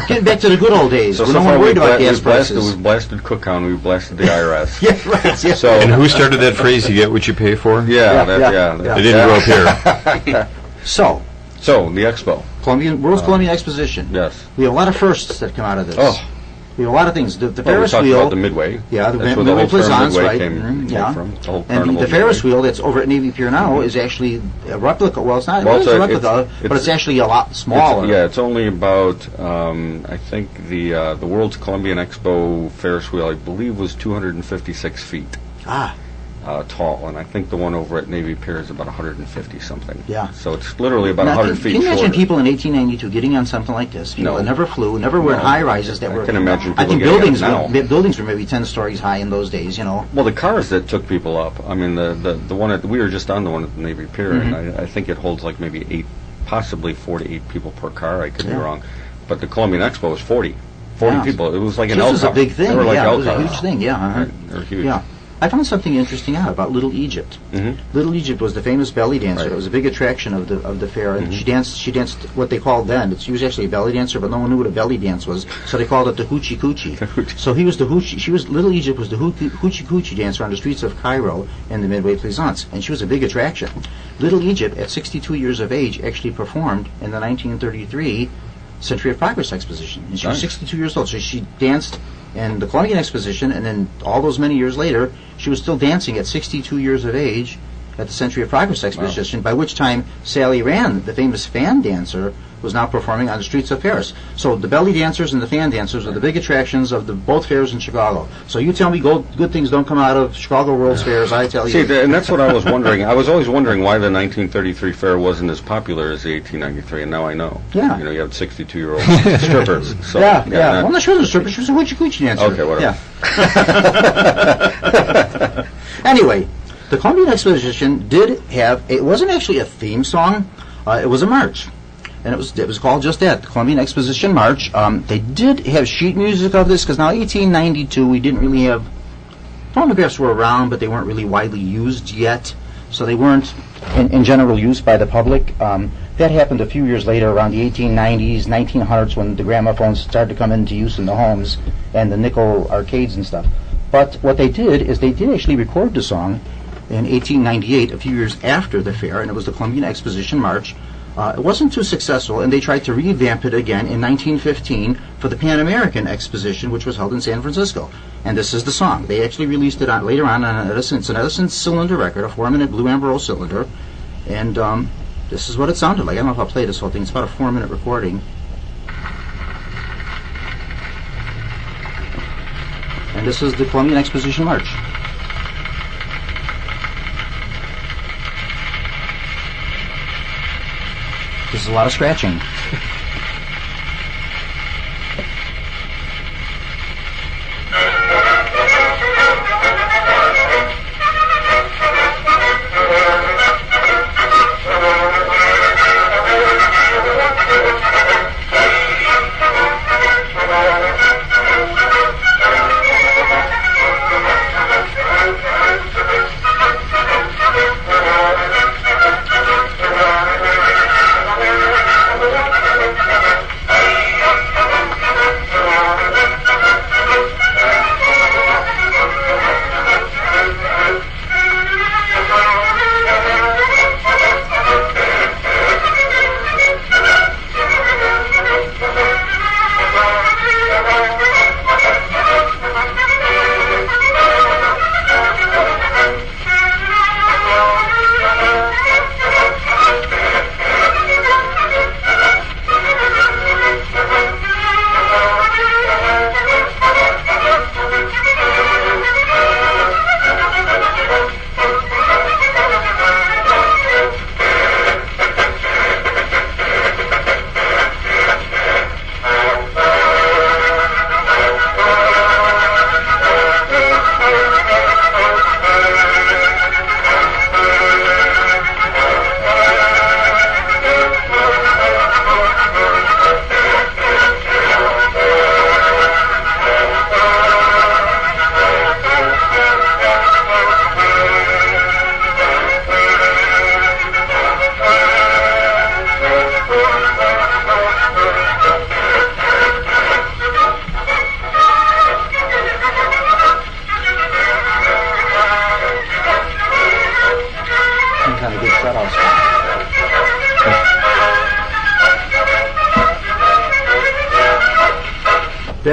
Getting back to the good old days. So We're so no far more worried about gas we've prices. blasted Cook County, we've blasted the IRS. Yeah, right. Yeah. So And who started that phrase, you get what you pay for? yeah, Yeah. They didn't grow up here. So, So the expo, World's Columbian Exposition. yes. We have a lot of firsts that come out of this. Oh. We have a lot of things. The Well, we Ferris talked wheel. about the Midway. Yeah, the That's where Midway the whole term Plaisance, Midway right. came Yeah. from. The whole And carnival the Ferris Midway. wheel that's over at Navy Pier now is actually a replica. Well, it's not. Well, It is it's a a- replica, it's- but it's actually a lot smaller. It's only about, I think the World's Columbian Expo Ferris wheel, I believe, was 256 feet Ah, tall, and I think the one over at Navy Pier is about 150 something. Yeah. So it's literally about now, 100 feet can you imagine shorter. people in 1892 getting on something like this? People No. that never flew, never were in No. high rises that I were. can imagine I people think getting buildings on it now. buildings were maybe 10 stories high in those days. You know. Well, the cars that took people up, I mean, the one at, we were just on the one at the Navy Pier, Mm-hmm. and I think it holds like maybe 8, possibly 4 to 8 people per car. I could be Yeah. wrong. But the Columbian Expo was 40 Yeah. people. It was like an This L was a car. big thing. They were like Yeah, L it was a cars. huge thing. Yeah. Uh-huh. Right. They were huge. Yeah. I found something interesting out about Little Egypt. Mhm. Little Egypt was the famous belly dancer. Right. It was a big attraction of the fair, and she danced what they called then. She was actually a belly dancer, but no one knew what a belly dance was, so they called it the hoochie coochie. So he was the hoochie. She was Little Egypt was the hoochie coochie dancer on the streets of Cairo and the Midway Plaisance, and she was a big attraction. Little Egypt, at 62 years of age, actually performed in the 1933 Century of Progress Exposition, and she was Nice. 62 years old. So she danced in the Columbian Exposition, and then all those many years later, she was still dancing at 62 years of age at the Century of Progress Exposition, by which time Sally Rand, the famous fan dancer, was now performing on the streets of Paris. So the belly dancers and the fan dancers are the big attractions of the both fairs in Chicago. So you tell me good things don't come out of Chicago World's Fairs, I tell See, you. and that's what I was wondering. I was always wondering why the 1933 fair wasn't as popular as the 1893, and now I know. Yeah. You know, you have 62-year-old strippers. So, Yeah. not- Well, I'm not sure it was a stripper. She was a hoochie coochie dancer. Okay, whatever. Yeah. Anyway, the Columbian Exposition did have. It wasn't actually a theme song. It was a march, and it was called just that, the Columbian Exposition March. They did have sheet music of this because now 1892 we didn't really have. Phonographs were around, but they weren't really widely used yet, so they weren't in general use by the public. That happened a few years later, around the 1890s, 1900s, when the gramophones started to come into use in the homes and the nickel arcades and stuff. But what they did is they did actually record the song in 1898, a few years after the fair, and it was the Columbian Exposition March. It wasn't too successful, and they tried to revamp it again in 1915 for the Pan American Exposition, which was held in San Francisco. And this is the song. They actually released it later on an Edison cylinder record, a 4-minute Blue Amber cylinder, and this is what it sounded like. I don't know if I'll play this whole thing. It's about a 4-minute recording. And this is the Columbian Exposition March. This is a lot of scratching.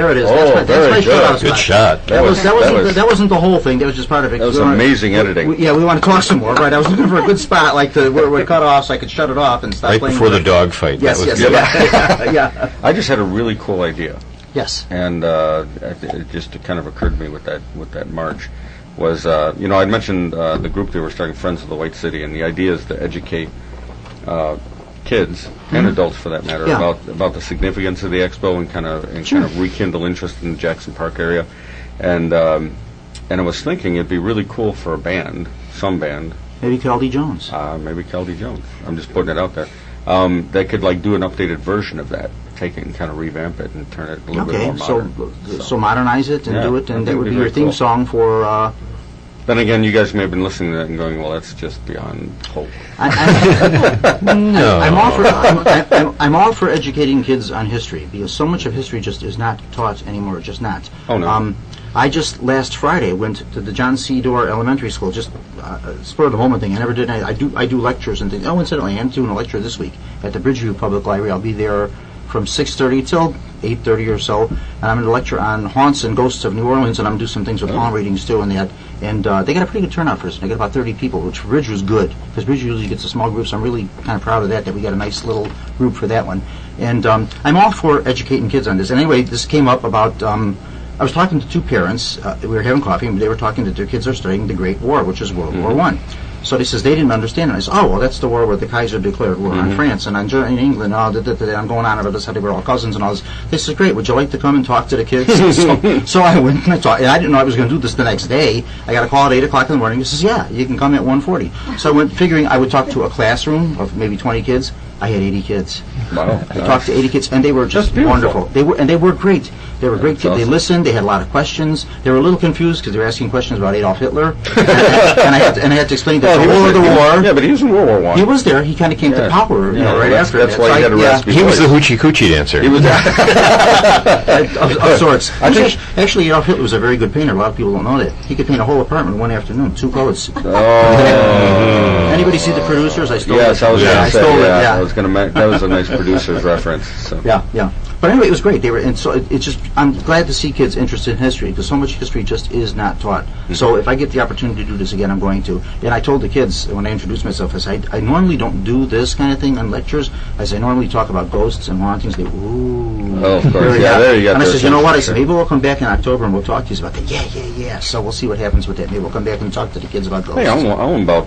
There it is. Oh, that's very my good. shutout Good spot. shot. That wasn't the whole thing. That was just part of it. That was amazing editing. We want to talk some more, right? I was looking for a good spot, like where we cut off, so I could shut it off and stop Right playing. before the with it. dog fight. Yes, that was yes, good. yeah. I just had a really cool idea, Yes. and it just kind of occurred to me with that march was I'd mentioned the group they were starting, Friends of the White City, and the idea is to educate kids and adults, for that matter, Yeah. about the significance of the expo and kind of rekindle interest in the Jackson Park area, and I was thinking it'd be really cool for a band, some band, Maybe Caldy Jones. maybe Caldy Jones. I'm just putting it out there. They could do an updated version of that, take it and kind of revamp it and turn it a little bit more modern. So modernize it and Yeah, do it, I and think that it'd would be be your very theme cool. song for. Then again, you guys may have been listening to that and going, well, that's just beyond hope. No. I'm all for educating kids on history, because so much of history just is not taught anymore. Just not. Oh, no. I just last Friday went to the John C. Dorr Elementary School, just spur of the moment thing. I never did. I do lectures and things. Oh, incidentally, I'm doing a lecture this week at the Bridgeview Public Library. I'll be there from 6:30 till 8:30 or so, and I'm going to lecture on haunts and ghosts of New Orleans, and I'm going to do some things with palm readings too, and that. And they got a pretty good turnout for us. They got about 30 people, which for Bridge was good, because Bridge usually gets a small group, so I'm really kind of proud of that we got a nice little group for that one. And I'm all for educating kids on this. And anyway, this came up about. I was talking to two parents. We were having coffee, and they were talking that their kids are studying the Great War, which is World War I. So they says they didn't understand it. I said, oh, well, that's the war where the Kaiser declared war on France and on Germany and England and all that. I'm going on about this, how they were all cousins and all this. They said, great, would you like to come and talk to the kids? so I went and I talked, and I didn't know I was going to do this the next day. I got a call at 8 o'clock in the morning. He says, yeah, you can come at 1:40. So I went figuring I would talk to a classroom of maybe 20 kids. I had 80 kids. Wow. I talked to 80 kids, and they were just wonderful. They were great. They were great kids. Awesome. They listened. They had a lot of questions. They were a little confused because they were asking questions about Adolf Hitler, and I had to explain that the whole of the war. Yeah, but he was in World War I. He was there. He kind of came to power, right after. That's why he had a raspy He was voice. the hoochie coochie dancer. He was of sorts. Actually, Adolf Hitler was a very good painter. A lot of people don't know that. He could paint a whole apartment in one afternoon, 2 coats. Anybody see The Producers? I stole it. Yes, I was going I to say. stole it. Yeah, Yeah. I was going to. That was a nice producer's reference. So. Yeah. But anyway, it was great. They were, and so it's just. I'm glad to see kids interested in history, because so much history just is not taught. So if I get the opportunity to do this again, I'm going to. And I told the kids when I introduced myself, I said, I normally don't do this kind of thing on lectures. I normally talk about ghosts and hauntings. They ooh. Oh, of course. Yeah, there you go. And I said, you know what? I said, maybe we'll come back in October and we'll talk to you about that. Yeah. So we'll see what happens with that. Maybe we'll come back and talk to the kids about ghosts. Hey, I'm about,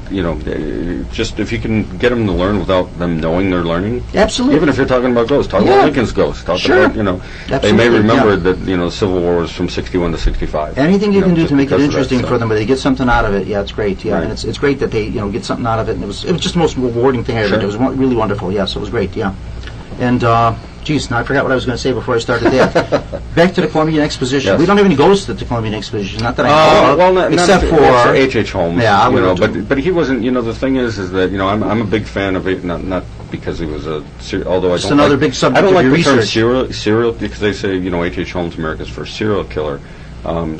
just if you can get them to learn without them knowing they're learning. Absolutely. Even if you're talking about ghosts, talk about Lincoln's ghost. Talk about, they may Absolutely, remember that, the Civil War was from 61 to 65. Anything you can do to make it interesting for for them, but they get something out of it. Yeah, it's great. Yeah, Right. and it's great that they get something out of it. And it was just the most rewarding thing I ever did. It was really wonderful. Yeah, so it was great. Yeah, and geez, now I forgot what I was going to say before I started that. Back to the Columbian Exposition. Yes. We don't have any ghosts at the Columbian Exposition. Not that I know of, except for H.H. Holmes. Yeah, but he wasn't. The thing is that I'm a big fan of it. Not because he was although I just don't another like, big subject I don't of like your the term research. serial because they say H.H. Holmes America's first serial killer.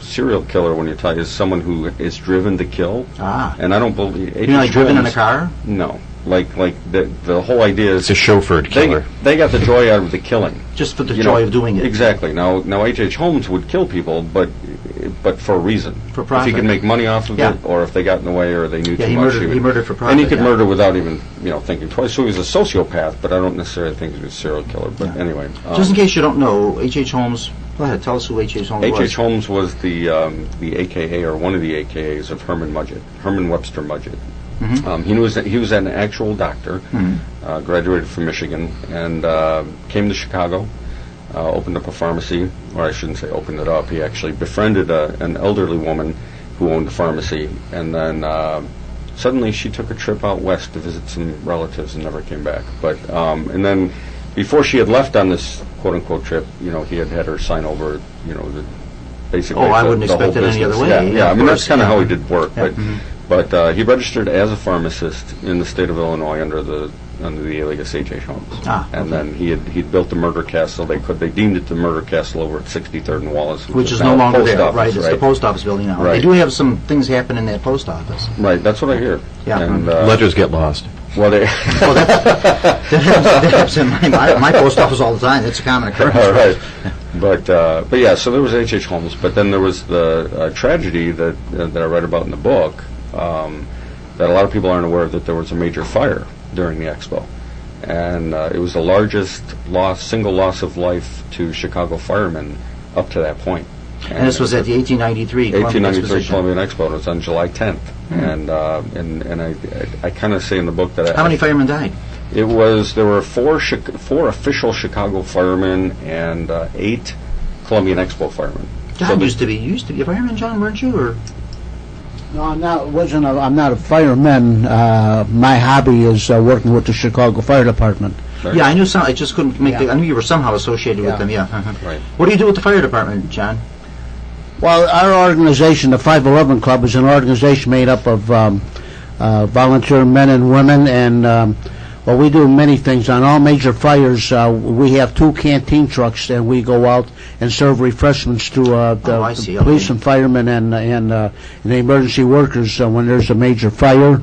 Serial killer, when you're talking, is someone who is driven to kill. And I don't believe H.H. You're like driven in Holmes- a car? No, like the whole idea is It's a chauffeured killer. They got the joy out of the killing. Just for the joy of doing it. Exactly. Now H.H. Holmes would kill people, but for a reason. For profit. If he could make money off of Yeah. it, or if they got in the way, or they knew Yeah, too he much. murdered- he murdered for profit, And he could yeah. murder without even thinking twice. So he was a sociopath, but I don't necessarily think he was a serial killer. But anyway, Just in case you don't know, H.H. Holmes. Go ahead, tell us who H.H. Holmes was. H.H. Holmes was the AKA, or one of the AKAs of Herman Webster Mudgett. He was an actual doctor, graduated from Michigan, and came to Chicago, opened up a pharmacy, or I shouldn't say opened it up. He actually befriended an elderly woman who owned a pharmacy, and then suddenly she took a trip out west to visit some relatives and never came back. But and then before she had left on this quote-unquote trip, he had her sign over, basically. I wouldn't the whole expect it any other business. way. Yeah. I mean, Of that's course, kind of yeah. how he did work. But he registered as a pharmacist in the state of Illinois under the alias H.H. Holmes. And then he'd built the murder castle. They deemed it the murder castle over at 63rd and Wallace, Which is now no longer post there, office, right? It's the post office building now. Right. They do have some things happen in that post office. Right, that's what I hear. Yeah. And, Letters get lost. Well, they That happens in my post office all the time. It's a common occurrence. all right. But yeah, so there was H.H. Holmes, but then there was the tragedy that I read about in the book, that a lot of people aren't aware of, that there was a major fire during the expo. And it was the largest single loss of life to Chicago firemen up to that point. And this was at the 1893 Columbian Expo, and it was on July 10th. And I kind of say in the book that how many firemen died? there were four official Chicago firemen and 8 Columbian Expo firemen. John used to be a fireman, John, weren't you? Or No, I'm not a fireman. My hobby is working with the Chicago Fire Department. yeah, I knew some. I just couldn't make. I knew you were somehow associated with them. Yeah. Right. What do you do with the fire department, John? Well, our organization, the 511 Club, is an organization made up of volunteer men and women, and well, we do many things. On all major fires, we have 2 canteen trucks, and we go out and serve refreshments to the police and firemen and the emergency workers when there's a major fire.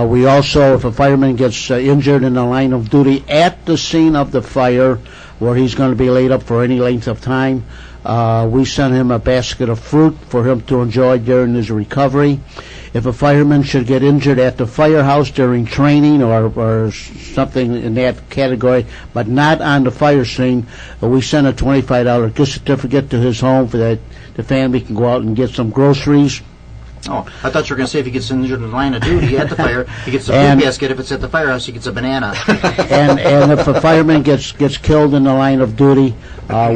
We also, if a fireman gets injured in the line of duty at the scene of the fire, where he's going to be laid up for any length of time, we send him a basket of fruit for him to enjoy during his recovery. If a fireman should get injured at the firehouse during training or something in that category, but not on the fire scene, we send a $25 gift certificate to his home for that the family can go out and get some groceries. Oh, I thought you were going to say if he gets injured in the line of duty at the fire, he gets a food basket. If it's at the firehouse, he gets a banana. and if a fireman gets killed in the line of duty,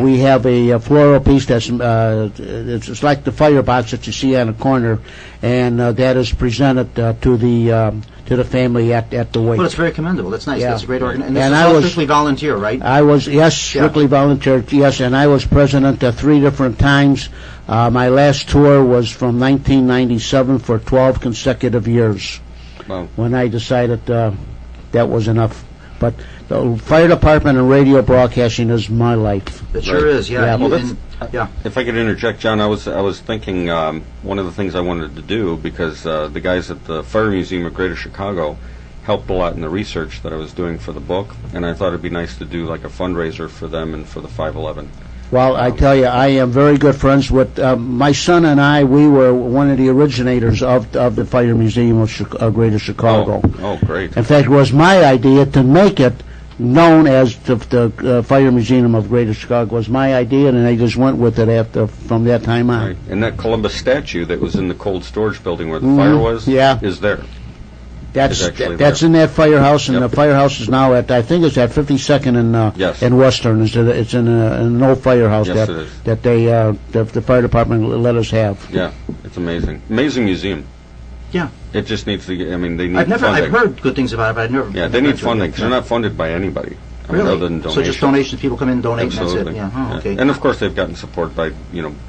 we have a floral piece that's it's like the firebox that you see on the corner, and that is presented to the family at the wake. Well, it's very commendable. That's nice. Yeah. That's a great organization. And And this I is all was- strictly volunteer, right? I was, yes, strictly volunteer, yes, and I was president 3 different times. My last tour was from 1997 for 12 consecutive years. Wow. When I decided that was enough. But the fire department and radio broadcasting is my life. It sure is. Yeah. Yeah. You- Well, and- yeah. If I could interject, John, I was thinking one of the things I wanted to do, because the guys at the Fire Museum of Greater Chicago helped a lot in the research that I was doing for the book, and I thought it'd be nice to do like a fundraiser for them and for the 511. Well, I tell you, I am very good friends with my son and I. We were one of the originators of the Fire Museum of Greater Chicago. Oh, great. In fact, it was my idea to make it known as the Fire Museum of Greater Chicago. Was my idea, and they just went with it from that time on. Right. And that Columbus statue that was in the cold storage building where the fire was, yeah. is there. That's It's actually that's there. in that firehouse, and Yep. the firehouse is now at, I think it's at 52nd Yes. in Western. It's in an old firehouse Yes, it is. that they the fire department let us have. Yeah, it's amazing. Amazing museum. Yeah. It just needs to get, I mean, they need I've funding. heard good things about it, but I've never. Yeah, they need funding, because they're not funded by anybody. I mean, Really? other than So donations. just donations, people come in, donate, Absolutely. and that's it. Yeah. Oh, okay. And of course, they've gotten support by,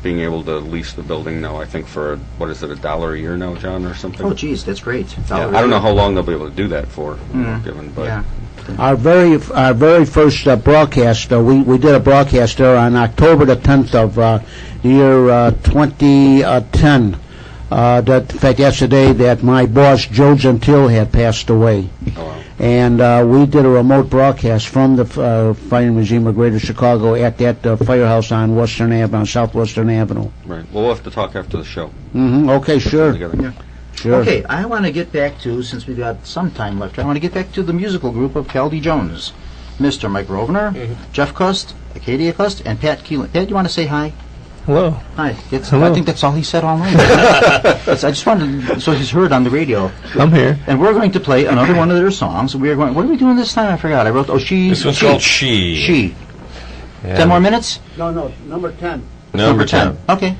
being able to lease the building now, I think for, what is it, $1 a year now, John, or something? Oh, geez, that's great. Yeah, I don't know how long they'll be able to do that for, given, but Yeah. Our very first broadcast, we did a broadcast there on October the 10th of the year 2010. In fact, that's the day that my boss, Joe Gentile, had passed away. oh, wow. And we did a remote broadcast from the Fire Museum of Greater Chicago at that firehouse on Western Avenue, on Southwestern Avenue. Right. Well, we'll have to talk after the show. Okay, sure. Together. Yeah. Sure. Okay, I want to get back to, since we've got some time left, I want to get back to the musical group of Caldy Jones. Mr. Mike Rovner, Jeff Cust, Acadia Cust, and Pat Keelan. Pat, you want to say hi? Hello. Hi. Hello. I think that's all he said all night. I just wanted, so he's heard on the radio. I'm here. And we're going to play another one of their songs. We're going. What are we doing this time? I forgot. I wrote. Oh, she. This one's she. called She. She. Yeah. 10 more minutes. No, number 10. Number 10. Okay.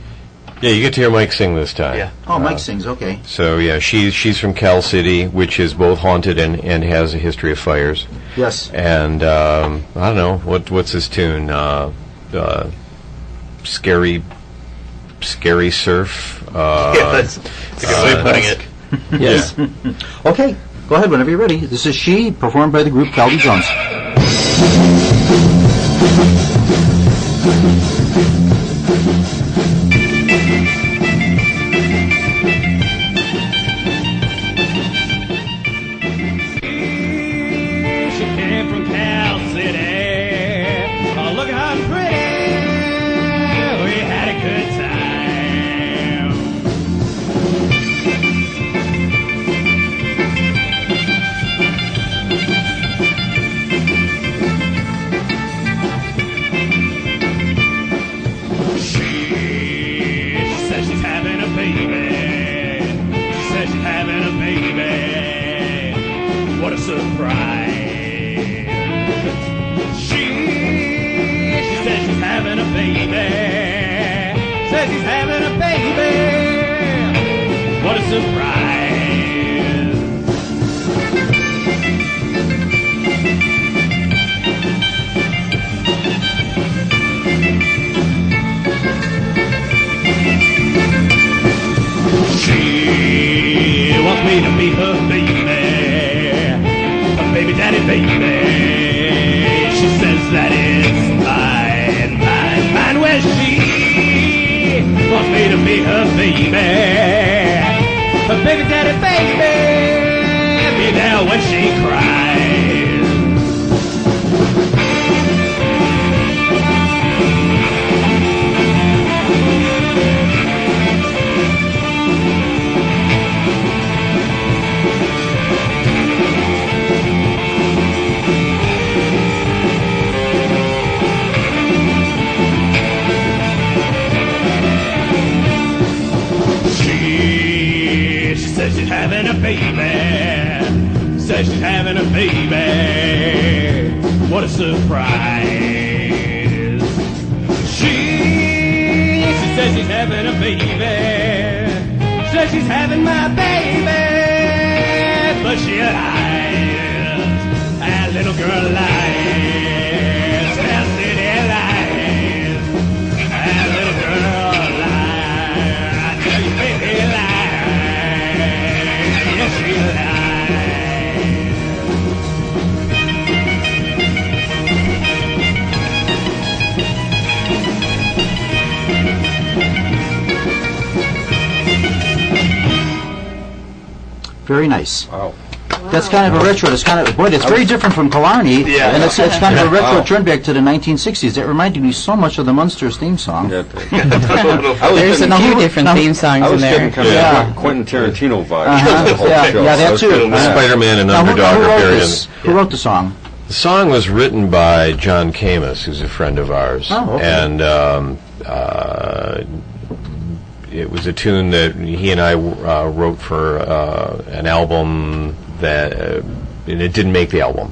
Yeah, you get to hear Mike sing this time. Yeah. Oh, Mike sings. Okay. So yeah, she's from Cal City, which is both haunted and has a history of fires. Yes. And I don't know what's his tune. Scary surf. Yeah, that's a good way of putting it. Yes. Okay. Go ahead whenever you're ready. This is She, performed by the group Caldy Jones. what a surprise. She says she's having a baby. Says she's having a baby. What a surprise. She wants me to be her baby, her baby daddy baby. She says that it's mine, mine, mine. Well, she wants me to be her baby, her baby daddy baby. Be there when she cries. Says she's having a baby. Says she's having a baby. What a surprise. She says she's having a baby. Says she's having my baby. But she lies. That little girl lies. That city lies. That little girl lies. I tell you, baby, lies. Very nice. Wow. That's kind of a retro. It's kind of, boy, it's very different from Killarney. Yeah. And it's kind of a retro Wow. trend back to the 1960s. That reminded me so much of the Munsters theme song. Yeah, There's a few different theme songs I in was there. getting kind Yeah. of Quentin Tarantino vibes. Uh-huh. The whole Yeah, show. yeah, that I was too. getting that. Spider-Man and Now, Underdog who are wrote buried in. this? Who wrote the song? The song was written by John Camus, who's a friend of ours. Oh, okay. And it was a tune that he and I wrote for an album that and it didn't make the album.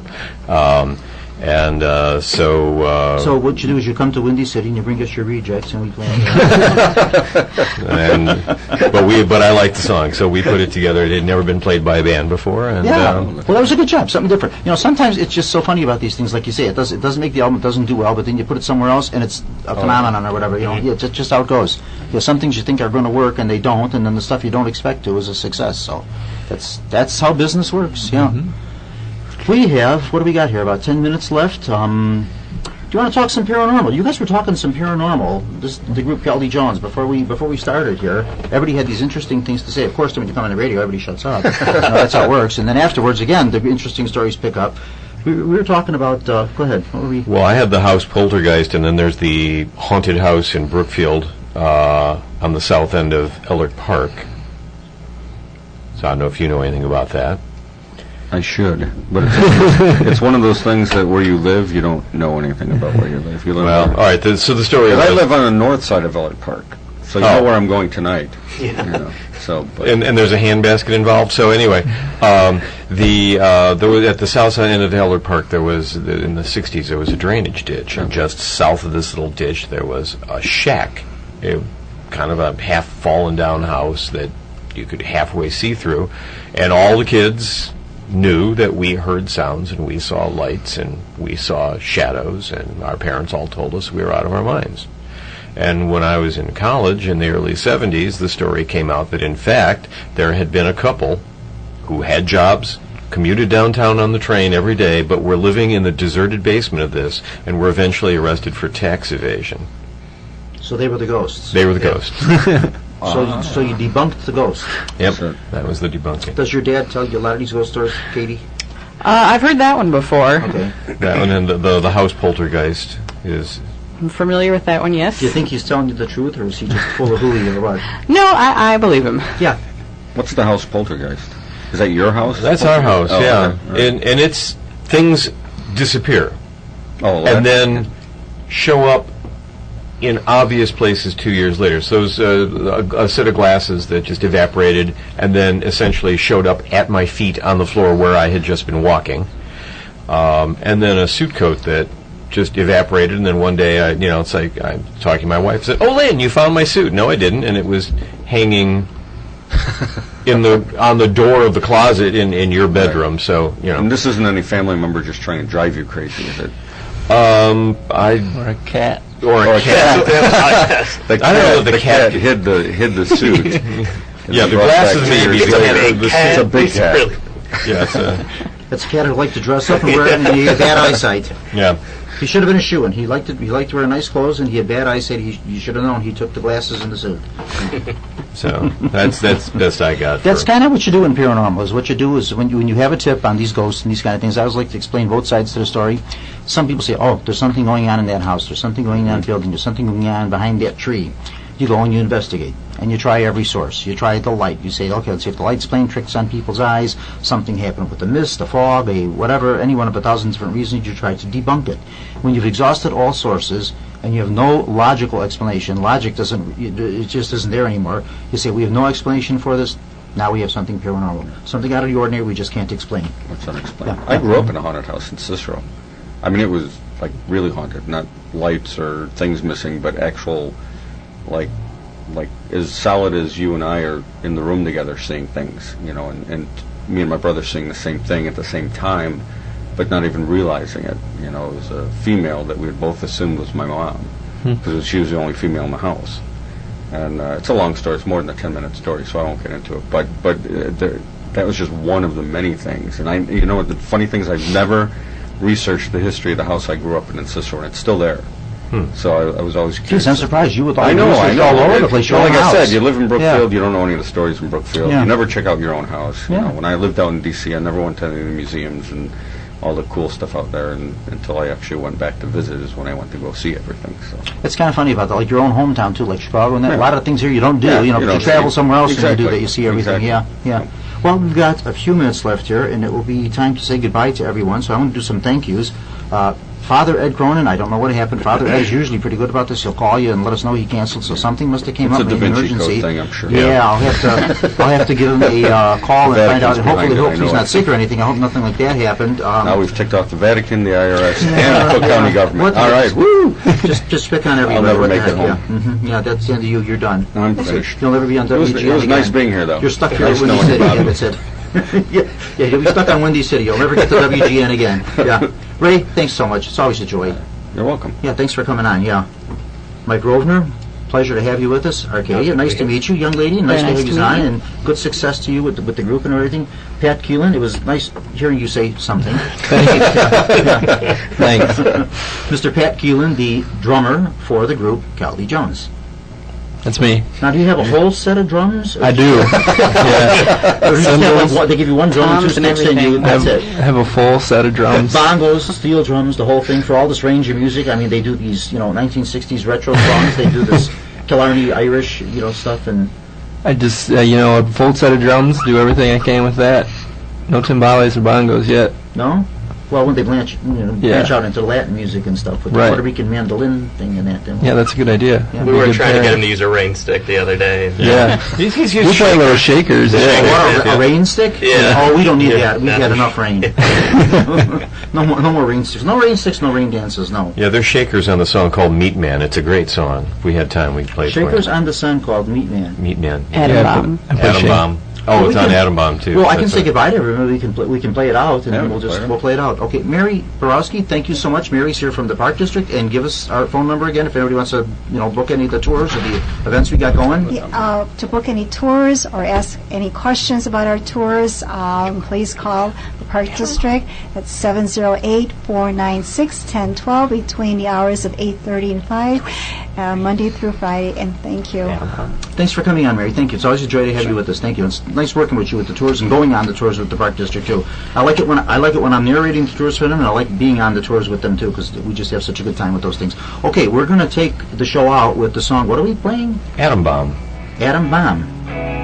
So what you do is you come to Windy City and you bring us your rejects and we play it. but I like the song, so we put it together. It had never been played by a band before, and Yeah. Well, that was a good job. Something different. You know, sometimes it's just so funny about these things. Like you say, it doesn't make the album, it doesn't do well, but then you put it somewhere else and it's a phenomenon or whatever. You know, yeah, just how it goes. You know, some things you think are going to work and they don't, and then the stuff you don't expect to is a success. So that's how business works. Yeah. We have, what do we got here? About 10 minutes left. Do you want to talk some paranormal? You guys were talking some paranormal. The group Kelly Jones. Before we started here, everybody had these interesting things to say. Of course, when you come on the radio, everybody shuts up. That's how it works. And then afterwards, again, the interesting stories pick up. We were talking about. Go ahead. What were we? well, I had the house Poltergeist, and then there's the haunted house in Brookfield on the south end of Ellert Park. So I don't know if you know anything about that. I should, but it's one of those things that where you live, you don't know anything about where you live. You live Well, all right. So the story. I live on the north side of Ellert Park, so you know where I'm going tonight. Yeah. You know, so, but and there's a handbasket involved. So anyway, there was at the south side end of Ellert Park. There was in the '60s. There was a drainage ditch, and just south of this little ditch, there was a shack, kind of a half fallen down house that you could halfway see through, and all the kids knew that we heard sounds and we saw lights and we saw shadows, and our parents all told us we were out of our minds. And when I was in college in the early 70s, the story came out that in fact there had been a couple who had jobs, commuted downtown on the train every day, but were living in the deserted basement of this and were eventually arrested for tax evasion. So they were the ghosts. They were the ghosts. So you debunked the ghost. Yep, Sure. that was the debunking. Does your dad tell you a lot of these ghost stories, Katie? I've heard that one before. Okay. That one, and the house Poltergeist is. I'm familiar with that one, yes. Do you think he's telling you the truth, or is he just full of hooey or what? No, I believe him. Yeah. what's the house Poltergeist? Is that your house? That's our house, Oh, yeah. okay. All right. And it's things disappear Oh, and then show up in obvious places 2 years later. So it was a set of glasses that just evaporated and then essentially showed up at my feet on the floor where I had just been walking. And then a suit coat that just evaporated, and then one day, it's like I'm talking to my wife. I said, "Oh, Lynn, you found my suit." No, I didn't, and it was hanging on the door of the closet in your bedroom. Right. So And this isn't any family member just trying to drive you crazy, is it? Or a cat. Or a cat. I don't know. The cat hid the suit. Yeah, the glasses maybe. It's a big cat. Really? Yeah, That's a cat who liked to dress up and wear it, and he had bad eyesight. Yeah. He should have been a shoo-in. He liked to wear nice clothes, and he had bad eyesight. You should have known. He took the glasses and the suit. So that's best I got. That's kind of what you do in paranormal. Is what you do is when you have a tip on these ghosts and these kind of things. I always like to explain both sides to the story. Some people say, "Oh, there's something going on in that house. There's something going on in the building. There's something going on behind that tree." You go and you investigate, and you try every source. You try the light. You say, "Okay, let's see if the light's playing tricks on people's eyes. Something happened with the mist, the fog, whatever. Any one of 1,000 different reasons. You try to debunk it. When you've exhausted all sources and you have no logical explanation, logic it just isn't there anymore. You say, we have no explanation for this. Now we have something paranormal, something out of the ordinary we just can't explain." What's unexplained? Yeah. I grew up in a haunted house in Cicero. I mean, it was like really haunted, not lights or things missing, but actual, like as solid as you and I are in the room together seeing things, and me and my brother seeing the same thing at the same time, but not even realizing it. It was a female that we had both assumed was my mom, because she was the only female in the house. And it's a long story. It's more than a 10-minute story, so I won't get into it. But that was just one of the many things. And the funny thing is I've never researched the history of the house I grew up in Cicero, and it's still there. So I was always curious. Geez, I'm surprised you with all I know. all over the place. Like I said, you live in Brookfield, you don't know any of the stories in Brookfield. Yeah. You never check out your own house. Yeah. When I lived out in D.C., I never went to any of the museums and all the cool stuff out there, and until I actually went back to visit is when I went to go see everything. So it's kind of funny about that, like your own hometown too, like Chicago, and that. A lot of things here you don't do. Yeah, but you travel somewhere else and you do that. You see everything. Exactly. Yeah. Well, we've got a few minutes left here, and it will be time to say goodbye to everyone. So I'm going to do some thank yous. Father Ed Cronin, I don't know what happened. Father Ed is usually pretty good about this. He'll call you and let us know he canceled, so something must have came up in an emergency. It's a Da Vinci Code thing, I'm sure. Yeah, I'll have to give him a call and find out. And hopefully he's not sick or anything. I hope nothing like that happened. Now we've ticked off the Vatican, the IRS, and the Cook County government. All right, woo! Just pick on everybody. I'll never make it home. Yeah, that's the end of you. You're done. No, I'm finished. You'll never be on WGN. It was nice being here, though. You're stuck here at Windy City. Yeah, that's it. Yeah, you'll be stuck on Windy City. You'll never get to WGN again. Yeah. Ray, thanks so much. It's always a joy. You're welcome. Yeah, thanks for coming on. Yeah. Mike Rovner, pleasure to have you with us. Arcadia, nice to meet you, young lady. Nice to have you on, and good success to you with the group and everything. Pat Keelan, it was nice hearing you say something. Thanks. Mr. Pat Keelan, the drummer for the group Caldy Jones. That's me. Now, do you have a whole set of drums? I do. Yeah. Or just have they give you one drum and two sticks and that's it? I have a full set of drums. Bongos, steel drums, the whole thing for all this range of music. I mean, they do these, 1960s retro songs. They do this Killarney Irish, stuff. And I just, a full set of drums, do everything I can with that. No timbales or bongos yet. No? Well, when they branch out into Latin music and stuff with the Puerto Rican mandolin thing and that. Yeah, that's a good idea. Yeah. We were trying to get him to use a rain stick the other day. Yeah. He's we play little shakers. A rain stick? Yeah. Oh, we don't need that. We've got enough rain. No more rain sticks. No rain sticks, no rain dances, no. Yeah, there's shakers on the song called Meat Man. It's a great song. If we had time, we'd play it for you. Shakers on the song called Meat Man. Meat Man. Atom Bomb. Atom Bomb. Oh, it's on Atom Bomb too. Well, I can say goodbye to everyone. We can play it out, and Yeah, we'll play it out. Okay, Mary Borowski, thank you so much. Mary's here from the Park District, and give us our phone number again if anybody wants to, book any of the tours or the events we got going. To book any tours or ask any questions about our tours, please call the Park District at 708-496-1012 between the hours of 8:30 and 5, Monday through Friday. And thank you. Thanks for coming on, Mary. Thank you. It's always a joy to have you with us. Thank you. It's nice working with you with the tours and going on the tours with the Park District too. I like it when I'm narrating the tours for them, and I like being on the tours with them too, because we just have such a good time with those things. Okay, we're going to take the show out with the song. What are we playing? Atom Bomb. Atom Bomb.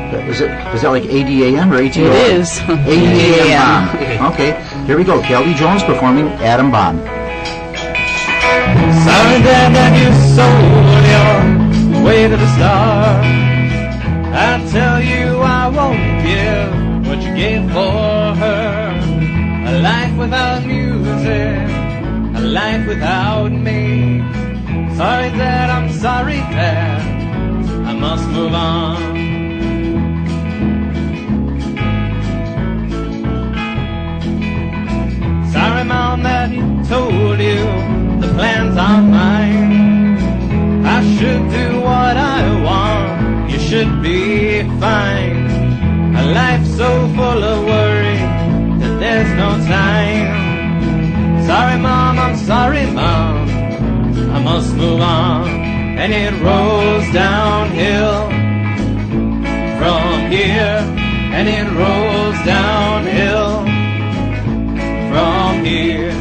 Is that like ADAM or ATO? It is. ADAM Bomb. Okay, here we go. Caldy Jones performing Atom Bomb. Sorry that you sold your way to the stars. I tell you I won't give what you gave for her. A life without music, a life without me. Sorry that I'm sorry that I must move on. Sorry, Mom, that he told you the plans are mine. I should do what I want, you should be fine. A life so full of worry that there's no time. Sorry, Mom, I'm sorry, Mom, I must move on. And it rolls downhill from here, and it rolls downhill from here.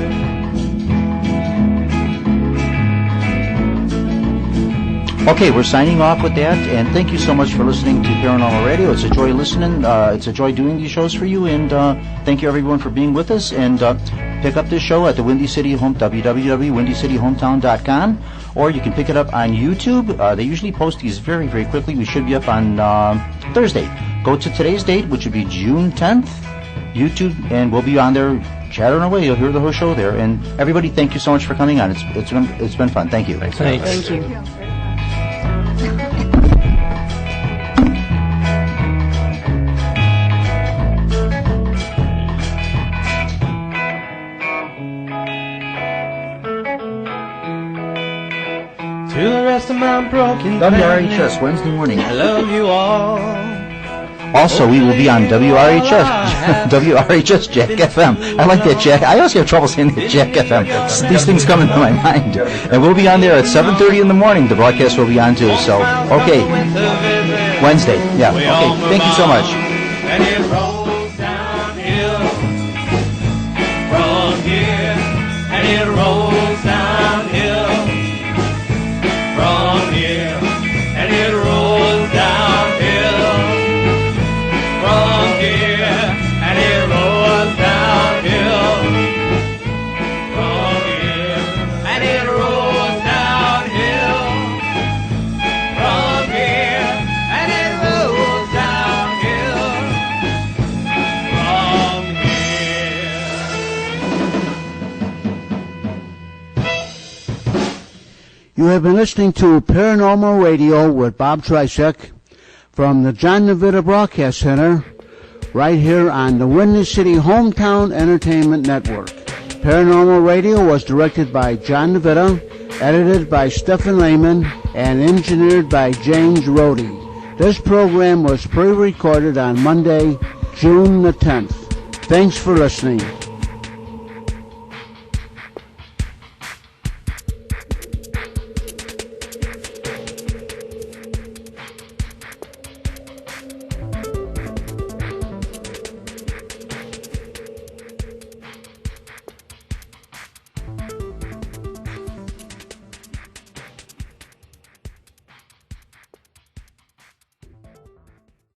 Okay, we're signing off with that, and thank you so much for listening to Paranormal Radio. It's a joy listening. It's a joy doing these shows for you, and thank you everyone for being with us. And pick up this show at the Windy City Home, www.windycityhometown.com, or you can pick it up on YouTube. They usually post these very, very quickly. We should be up on Thursday. Go to today's date, which would be June 10th, YouTube, and we'll be on there chattering away. You'll hear the whole show there. And everybody, thank you so much for coming on. It's been fun. Thank you. Thanks. Thank you. To the rest of my broken WRHS, Wednesday morning. I love you all. Also, we will be on WRHS Jack FM. I like that, Jack. I always have trouble saying that, Jack FM. These things come into my mind. And we'll be on there at 7:30 in the morning. The broadcast will be on too. So, okay. Wednesday. Yeah. Okay. Thank you so much. And it rolls downhill from here. And it rolls downhill from here. And it rolls downhill from here. And it rolls downhill from here. And it rolls downhill from here. And it rolls downhill from here. You have been listening to Paranormal Radio with Bob Tricek from the John Navita Broadcast Center right here on the Windy City Hometown Entertainment Network. Paranormal Radio was directed by John Navita, edited by Stephen Lehman, and engineered by James Rohde. This program was pre-recorded on Monday, June the 10th. Thanks for listening.